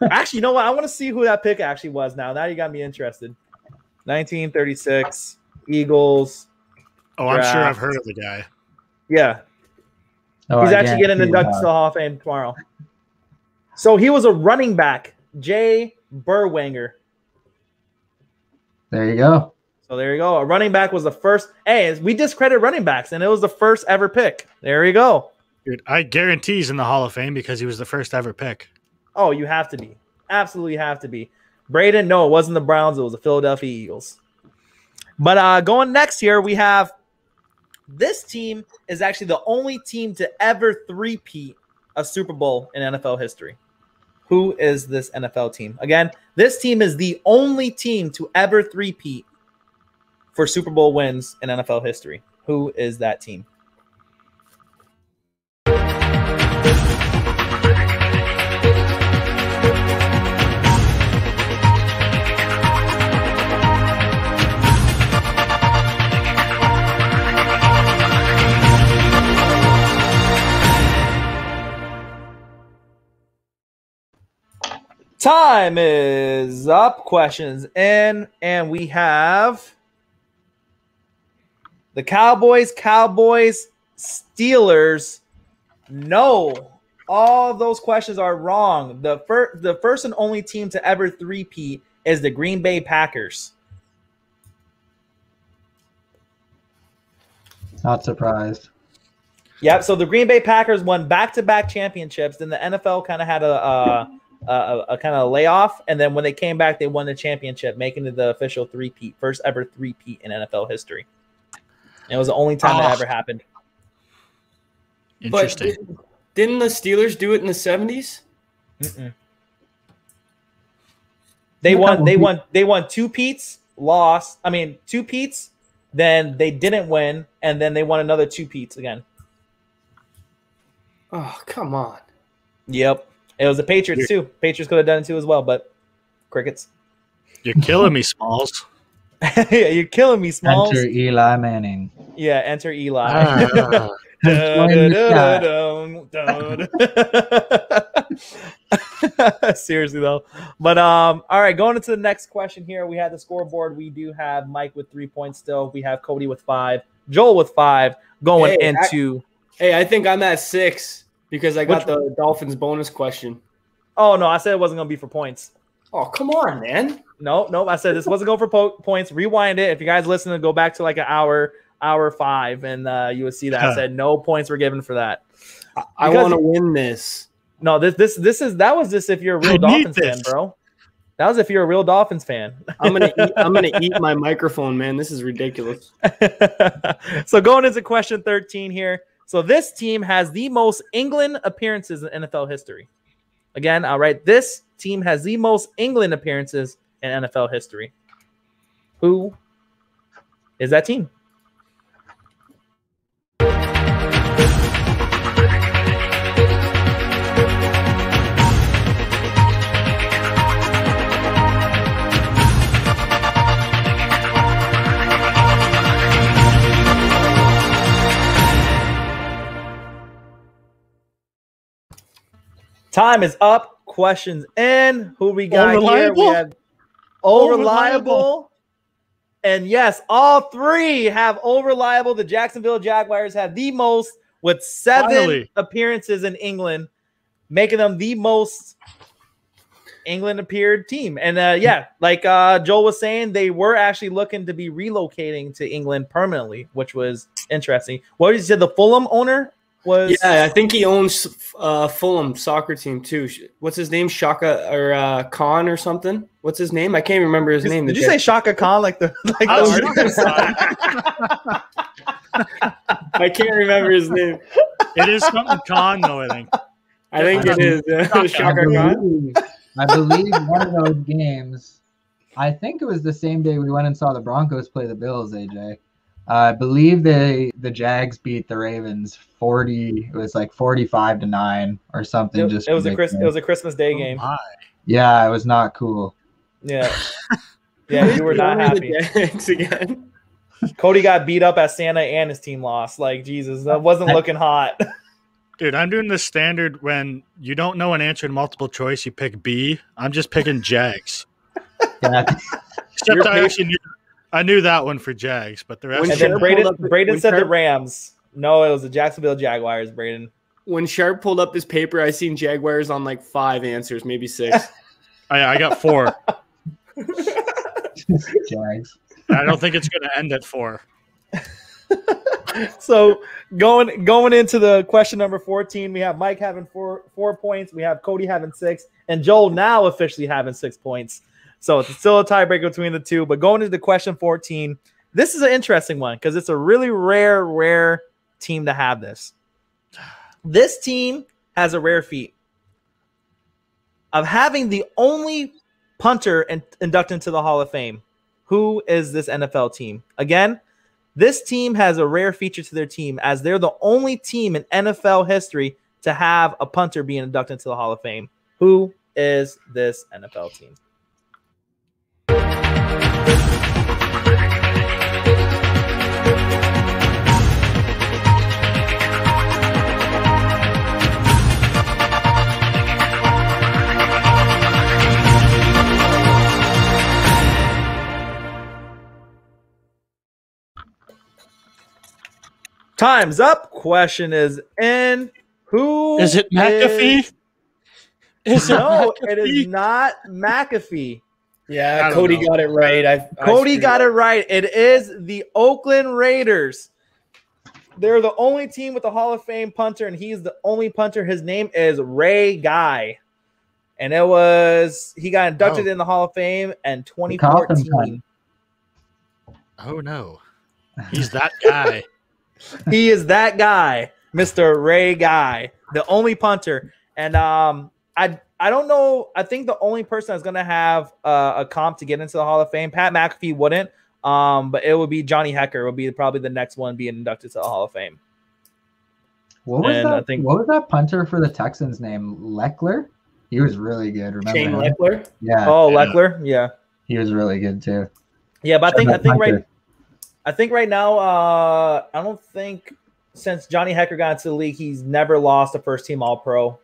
Actually, you know what? I want to see who that pick actually was now. Now you got me interested. 1936, Eagles. Oh, I'm sure I've heard of the guy. Yeah. He's actually getting inducted to the Hall of Fame tomorrow. So he was a running back, Jay Burwanger. There you go. So there you go. A running back was the first. Hey, we discredit running backs, and it was the first ever pick. There you go. Dude, I guarantee he's in the Hall of Fame because he was the first ever pick. Oh, you have to be. Absolutely have to be. Braden, no, it wasn't the Browns. It was the Philadelphia Eagles. But going next here, we have this team is actually the only team to ever three-peat a Super Bowl in NFL history. Who is this NFL team? Again, this team is the only team to ever three-peat for Super Bowl wins in NFL history. Who is that team? Time is up. Questions in, and we have the Cowboys, Steelers. No, all those questions are wrong. The first and only team to ever three-peat is the Green Bay Packers. Not surprised. Yep. So the Green Bay Packers won back-to-back championships. Then the NFL kind of had a kind of layoff, and then when they came back, they won the championship, making it the official three-peat, first ever three-peat in NFL history. And it was the only time that ever happened. Interesting. But didn't the Steelers do it in the 70s? They won two peats, lost. I mean, two peats. Then they didn't win, and then they won another two peats again. Oh, come on. Yep. It was the Patriots, too. Patriots could have done it, too, as well, but crickets. You're killing me, Smalls. Yeah, you're killing me, Smalls. Enter Eli Manning. Yeah, enter Eli. Seriously, though. But, all right, going into the next question here. We have the scoreboard. We do have Mike with 3 points still. We have Cody with 5. Joel with 5 going into... I think I'm at 6. Because I got the Dolphins bonus question. Oh, no, I said it wasn't going to be for points. Oh, come on, man. No, I said this wasn't going for points. Rewind it. If you guys listen, to go back to like an hour 5, and you would see that. I said no points were given for that. I want to win this. No, that was just if you're a real Dolphins fan, bro. That was if you're a real Dolphins fan. I'm gonna eat my microphone, man. This is ridiculous. So going into question 13 here. So this team has the most England appearances in NFL history. Again, I'll write this team has the most England appearances in NFL history. Who is that team? Time is up. Questions in. Who we got here? We have reliable. And yes, all three have reliable. The Jacksonville Jaguars have the most with 7 appearances in England, making them the most England appeared team. And like Joel was saying, they were actually looking to be relocating to England permanently, which was interesting. What did you say? The Fulham owner was? Yeah, I think he owns Fulham soccer team too. What's his name? Shaka or Khan or something? What's his name? I can't remember his name. Did you say Shaka Khan like the I can't remember his name. It is something Khan though, I think. I think it is Shaka Khan. I believe one of those games, I think it was the same day we went and saw the Broncos play the Bills, AJ. I believe the Jags beat the Ravens 40. It was like 45-9 or something. It was a Christmas Day game. Yeah, it was not cool. Yeah, you were not happy. Again. Cody got beat up at Santa and his team lost. Like Jesus, that wasn't looking hot. Dude, I'm doing the standard when you don't know an answer in multiple choice, you pick B. I'm just picking Jags. Yeah. Except I knew that one for Jags, but the rest. And then Braden said the Rams. No, it was the Jacksonville Jaguars, Braden. When Sharp pulled up his paper, I seen Jaguars on like 5 answers, maybe 6. I got 4. Jags. I don't think it's going to end at 4. So going into the question number 14, we have Mike having 4 points, we have Cody having 6, and Joel now officially having 6 points. So it's still a tiebreaker between the two. But going into question 14, this is an interesting one because it's a really rare team to have this. This team has a rare feat of having the only punter inducted into the Hall of Fame. Who is this NFL team? Again, this team has a rare feature to their team as they're the only team in NFL history to have a punter being inducted into the Hall of Fame. Who is this NFL team? Time's up. Question is in. Who is it? McAfee? No, it is not McAfee. Yeah, Cody got it right. Cody got it right. It is the Oakland Raiders. They're the only team with a Hall of Fame punter, and he's the only punter. His name is Ray Guy. And he got inducted in the Hall of Fame in 2014. Oh, no. He's that guy. He is that guy, Mr. Ray Guy, the only punter. And I don't know. I think the only person that's going to have a comp to get into the Hall of Fame, Pat McAfee wouldn't, but it would be Johnny Hecker. Would be probably the next one being inducted to the Hall of Fame. What was that punter for the Texans name? Leckler? He was really good. Remember Shane Leckler? Yeah. Oh, Leckler? Yeah. He was really good too. Yeah, but I think right now, I don't think since Johnny Hecker got into the league, he's never lost a first team All-Pro.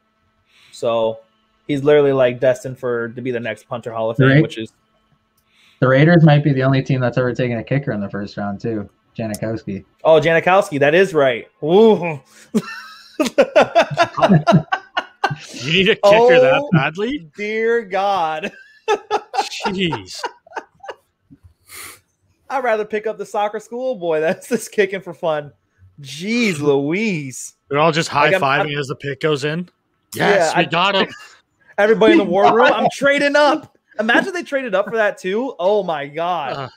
So he's literally like destined to be the next punter Hall of Fame, which is the Raiders might be the only team that's ever taken a kicker in the first round too. Janikowski. Oh, Janikowski, that is right. Ooh. You need a kicker that badly? Dear God. Jeez. I'd rather pick up the soccer schoolboy that's just kicking for fun. Jeez Louise. They're all just high-fiving as the pick goes in. Yes, we got him. Everybody in the war room, I'm trading up. Imagine they traded up for that too. Oh my God.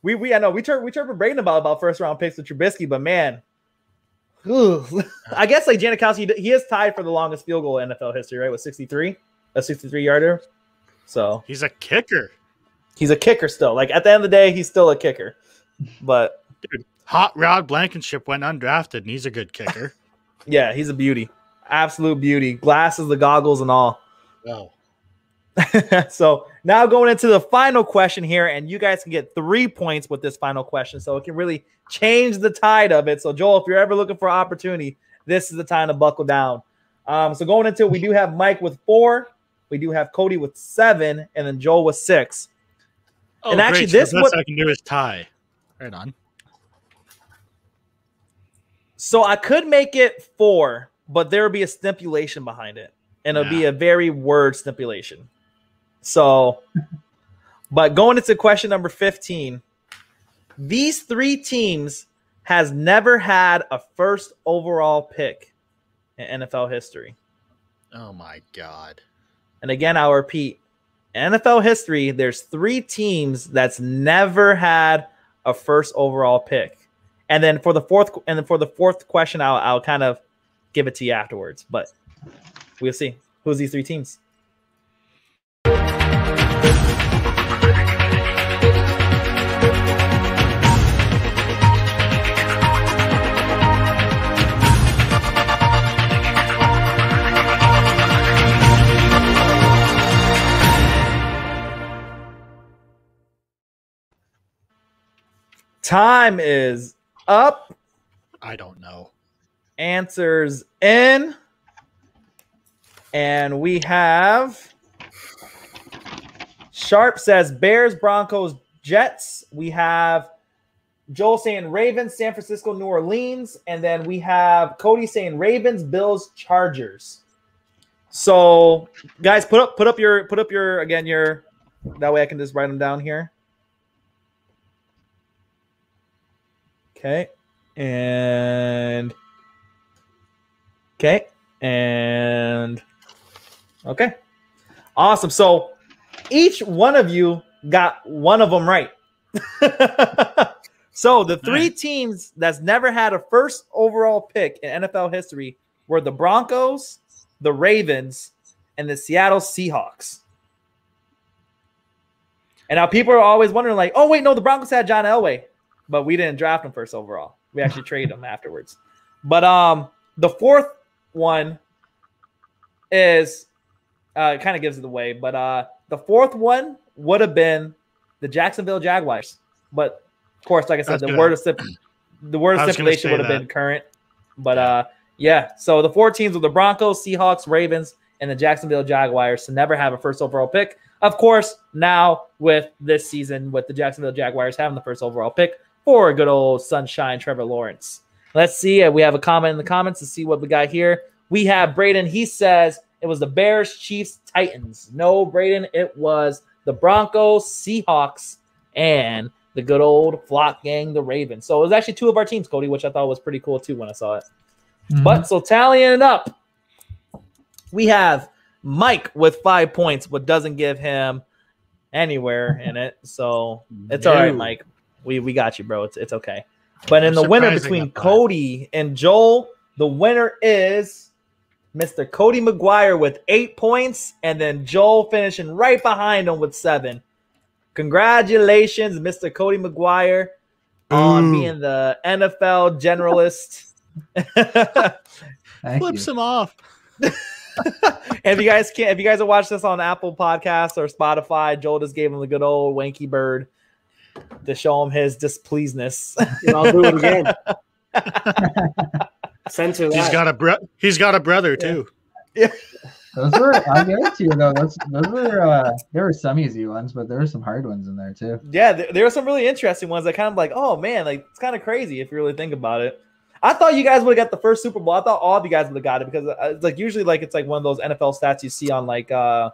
I know we turned bragging about first round picks with Trubisky, but man, I guess like Janikowski, he is tied for the longest field goal in NFL history, right? With 63, a 63-yarder. So he's a kicker. He's a kicker still. Like at the end of the day, he's still a kicker. But dude, Hot Rod Blankenship went undrafted, and he's a good kicker. Yeah, he's a beauty. Absolute beauty. Glasses, the goggles, and all. Oh. So now going into the final question here, and you guys can get 3 points with this final question, so it can really change the tide of it. So Joel, if you're ever looking for an opportunity, this is the time to buckle down. So going into it, we do have Mike with 4, we do have Cody with 7, and then Joel with 6. Oh, and actually, great. So the best I can do is tie. Right on. So I could make it 4, but there would be a stipulation behind it, and it'll be a very word stipulation. So, but going into question number 15, these 3 teams has never had a first overall pick in NFL history. Oh my God. And again, I'll repeat, in NFL history, there's 3 teams that's never had a first overall pick. And then for the fourth question, I'll kind of give it to you afterwards, but we'll see. Who's these 3 teams? Time is up. I don't know. Answers in. And we have Sharp says Bears, Broncos, Jets. We have Joel saying Ravens, San Francisco, New Orleans. And then we have Cody saying Ravens, Bills, Chargers. So guys, put up your that way I can just write them down here. Okay. And okay. Awesome. So each one of you got one of them right. So the 3 teams that's never had a first overall pick in NFL history were the Broncos, the Ravens, and the Seattle Seahawks. And now people are always wondering like, oh, wait, no, the Broncos had John Elway, but we didn't draft him first overall. We actually traded him afterwards. But the 4th one is kind of gives it away, but the 4th one would have been the Jacksonville Jaguars. But of course, like I said, the word of stipulation would have been current. But yeah, so the 4 teams were the Broncos, Seahawks, Ravens, and the Jacksonville Jaguars to never have a first overall pick. Of course, now with this season, with the Jacksonville Jaguars having the first overall pick, for good old Sunshine Trevor Lawrence. Let's see. We have a comment in the comments to see what we got here. We have Braden. He says it was the Bears, Chiefs, Titans. No, Braden, it was the Broncos, Seahawks, and the good old Flock Gang, the Ravens. So it was actually two of our teams, Cody, which I thought was pretty cool too when I saw it. Mm-hmm. But so tallying it up, we have Mike with 5 points, but doesn't give him anywhere in it. So it's all right, Mike. We got you, bro. It's okay. But in the winner between Cody and Joel, the winner is Mr. Cody McGuire with 8 points, and then Joel finishing right behind him with 7. Congratulations, Mr. Cody McGuire, on being the NFL generalist. Flips him off. And if you guys are watching this on Apple Podcasts or Spotify, Joel just gave him the good old wanky bird to show him his displeasedness. I'll do it again. Censor that. He's got a brother too. Yeah. Those were, I'll give it to you though. Those were there were some easy ones, but there were some hard ones in there too. Yeah, there were some really interesting ones that kind of like, oh man, like it's kind of crazy if you really think about it. I thought you guys would have got the first Super Bowl. I thought all of you guys would have got it because it's like usually like it's like one of those NFL stats you see on like on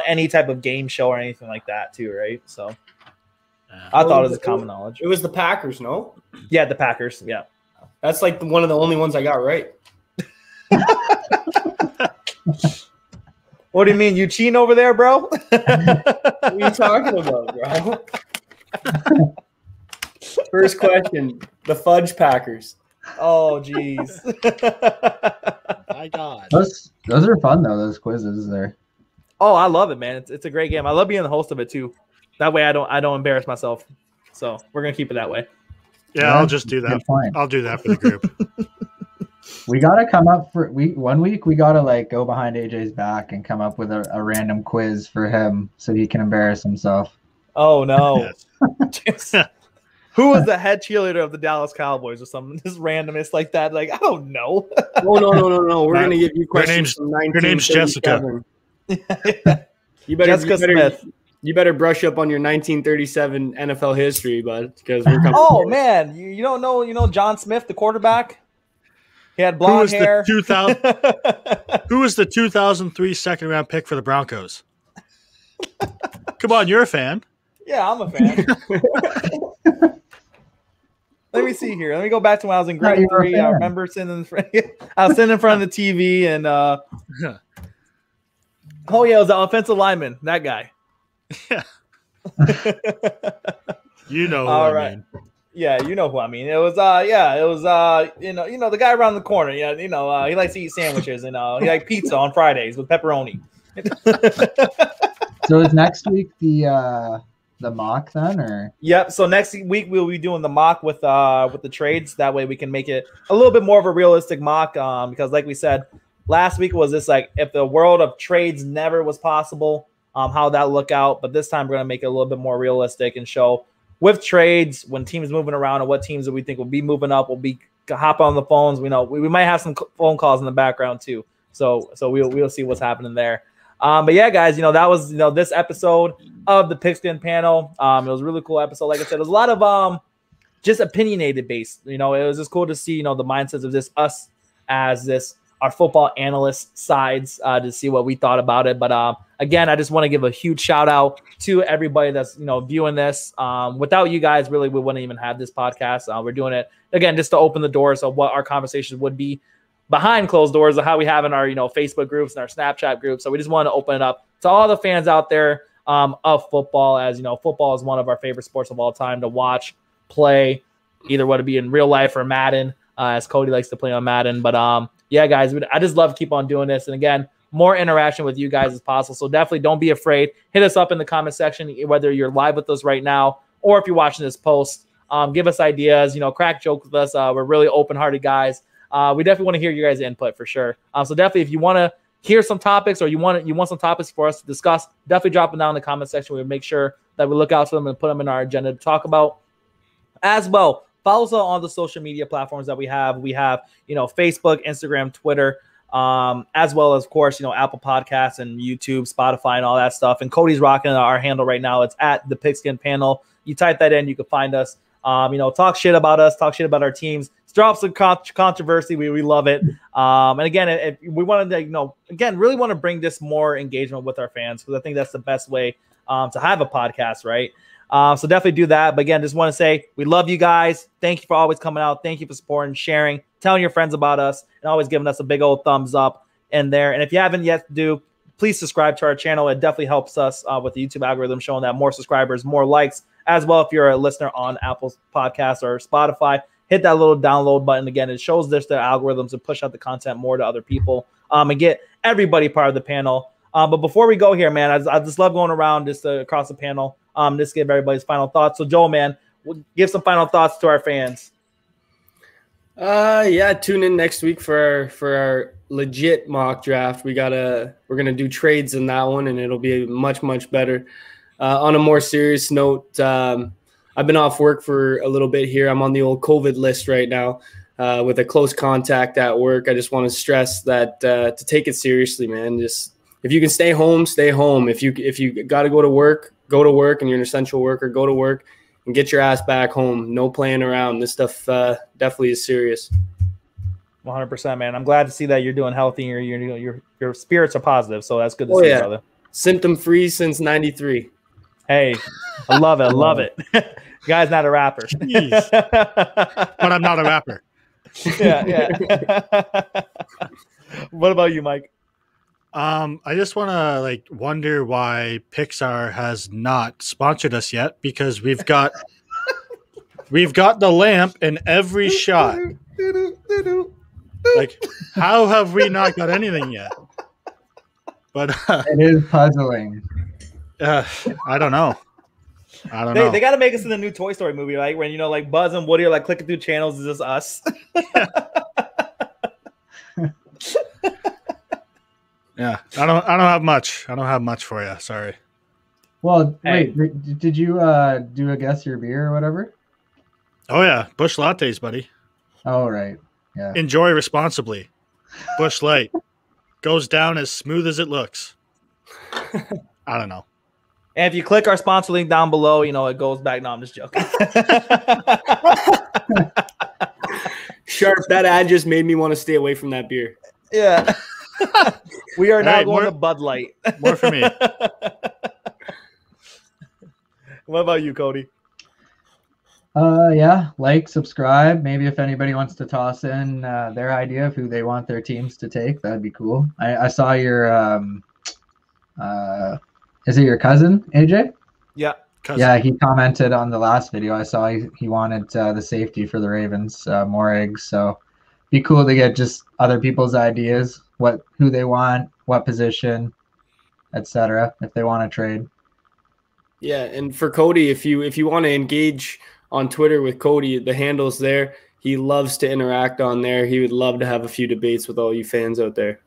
any type of game show or anything like that too, right? So I thought it was common knowledge. It was the Packers, no? Yeah, the Packers. Yeah, that's like one of the only ones I got right. What do you mean? You cheating over there, bro? What are you talking about, bro? First question: the Fudge Packers. Oh, jeez. My God. Those are fun though. Those quizzes there. Oh, I love it, man. It's a great game. I love being the host of it too. That way, I don't embarrass myself. So we're gonna keep it that way. Yeah, I'll just do that. I'll do that for the group. We gotta come up for 1 week. We gotta like go behind AJ's back and come up with a random quiz for him so he can embarrass himself. Oh no! Who was the head cheerleader of the Dallas Cowboys or something? Just randomness like that. Like I don't know. Oh no! We're gonna give you questions from 1937. Her name's Jessica. Jessica Smith. You better brush up on your 1937 NFL history, bud, because we're coming. Oh man, you don't know? You know John Smith, the quarterback. He had blonde hair. Who was the 2003 second round pick for the Broncos? Come on, you're a fan. Yeah, I'm a fan. Let me see here. Let me go back to when I was in grade 3. I remember sitting in front. I was sitting in front of the TV, and oh yeah, it was the offensive lineman. That guy. Yeah. You know who All I right. mean. Yeah, you know who I mean. It was you know the guy around the corner. Yeah, he likes to eat sandwiches and he likes pizza on Fridays with pepperoni. So is next week the mock then, or? Yep. So next week we'll be doing the mock with the trades. That way we can make it a little bit more of a realistic mock. Because like we said, last week was this like if the world of trades never was possible, how that look out. But this time we're gonna make it a little bit more realistic and show with trades when teams moving around and what teams that we think will be moving up. We'll be hop on the phones. We know we might have some phone calls in the background too. So we'll see what's happening there. But yeah, guys, that was this episode of the Pigskin Panel. It was a really cool episode. Like I said, it was a lot of just opinionated based. It was just cool to see the mindsets of this us as this our football analyst sides to see what we thought about it. But again, I just want to give a huge shout out to everybody that's viewing this. Without you guys, really, we wouldn't even have this podcast. We're doing it again just to open the doors of what our conversations would be behind closed doors of how we have in our Facebook groups and our Snapchat groups. So we just want to open it up to all the fans out there of football. As football is one of our favorite sports of all time to watch, play, either whether it be in real life or Madden, as Cody likes to play on Madden. But yeah, guys, I just love to keep on doing this. And again, more interaction with you guys as possible. So definitely don't be afraid. Hit us up in the comment section, whether you're live with us right now or if you're watching this post. Give us ideas, crack jokes with us. We're really open-hearted guys. We definitely want to hear your guys' input for sure. So definitely, if you want to hear some topics or you want some topics for us to discuss, definitely drop them down in the comment section. We'll make sure that we look out for them and put them in our agenda to talk about. As well, follow us on the social media platforms that we have. We have, Facebook, Instagram, Twitter, as well as, of course, Apple Podcasts and YouTube, Spotify, and all that stuff. And Cody's rocking our handle right now. It's at the Pigskin Panel. You type that in, you can find us. talk shit about us, talk shit about our teams. Stir up some controversy. We love it. And again, if we wanted to, really want to bring this more engagement with our fans, because I think that's the best way to have a podcast, right? So definitely do that. But again, just want to say we love you guys. Thank you for always coming out. Thank you for supporting, sharing, telling your friends about us, and always giving us a big old thumbs up in there. And if you haven't yet please subscribe to our channel. It definitely helps us with the YouTube algorithm, showing that more subscribers, more likes. As well, if you're a listener on Apple Podcasts or Spotify, hit that little download button. Again, it shows the algorithms to push out the content more to other people and get everybody part of the panel. But before we go here, man, I just love going around just across the panel. Just give everybody's final thoughts. So, Joel, man, we'll give some final thoughts to our fans. Tune in next week for our legit mock draft. We're gonna do trades in that one, and it'll be much, much better. On a more serious note, I've been off work for a little bit here. I'm on the old COVID list right now with a close contact at work. I just want to stress that to take it seriously, man. Just if you can stay home, stay home. If you got to go to work, and you're an essential worker, go to work and get your ass back home. No playing around. This stuff definitely is serious. 100%, man. I'm glad to see that you're doing healthy and your spirits are positive. So that's good to see, brother. Symptom free since '93. Hey, I love it. I love it. Guy's not a rapper. But I'm not a rapper. Yeah. What about you, Mike? I just want to wonder why Pixar has not sponsored us yet, because we've got the lamp in every shot. How have we not got anything yet? But it is puzzling. I don't know. They got to make us in the new Toy Story movie, right? When Buzz and Woody are clicking through channels, is just us. Yeah, I don't have much. I don't have much for you. Sorry. Well, wait, did you do a guess your beer or whatever? Oh yeah, Busch Lattes, buddy. Oh right, yeah. Enjoy responsibly. Busch Light goes down as smooth as it looks. I don't know. And if you click our sponsor link down below, it goes back. No, I'm just joking. Sharp, that ad just made me want to stay away from that beer. Yeah. We are now going to Bud Light. More for me. What about you, Cody? Subscribe. Maybe if anybody wants to toss in their idea of who they want their teams to take, that'd be cool. I saw your is it your cousin, AJ? Yeah. Cousin. Yeah, he commented on the last video. I saw he wanted the safety for the Ravens, more eggs. So be cool to get just other people's ideas, who they want, what position, etc. if they want to trade. Yeah, and for Cody, if you want to engage on Twitter with Cody, the handle's there. He loves to interact on there. He would love to have a few debates with all you fans out there.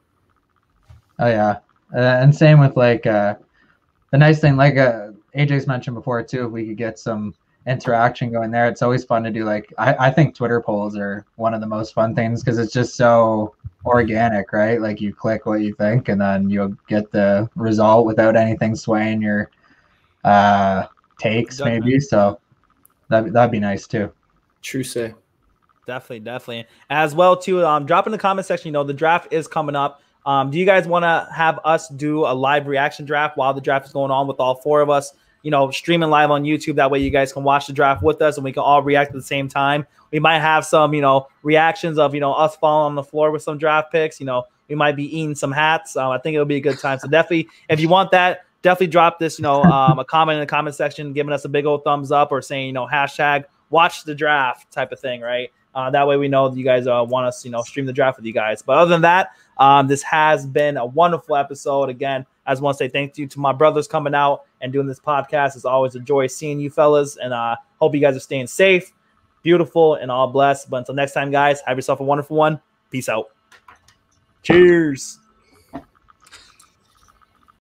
Oh yeah, and same with the nice thing, AJ's mentioned before too. If we could get some interaction going there, it's always fun to do. I think Twitter polls are one of the most fun things because it's just so organic, right? You click what you think, and then you'll get the result without anything swaying your takes, Definitely. maybe. So that'd be nice too. True say. Definitely. As well too, drop in the comment section. The draft is coming up. Do you guys want to have us do a live reaction draft while the draft is going on with all four of us, streaming live on YouTube? That way you guys can watch the draft with us and we can all react at the same time. We might have some, reactions of, us falling on the floor with some draft picks. We might be eating some hats. I think it'll be a good time. So definitely, if you want that, definitely drop this, a comment in the comment section, giving us a big old thumbs up or saying, hashtag watch the draft type of thing, right? That way we know that you guys want us, stream the draft with you guys. But other than that, this has been a wonderful episode. Again, I just want to say thank you to my brothers coming out and doing this podcast. It's always a joy seeing you fellas, and hope you guys are staying safe, beautiful, and all blessed. But until next time, guys, have yourself a wonderful one. Peace out. Cheers.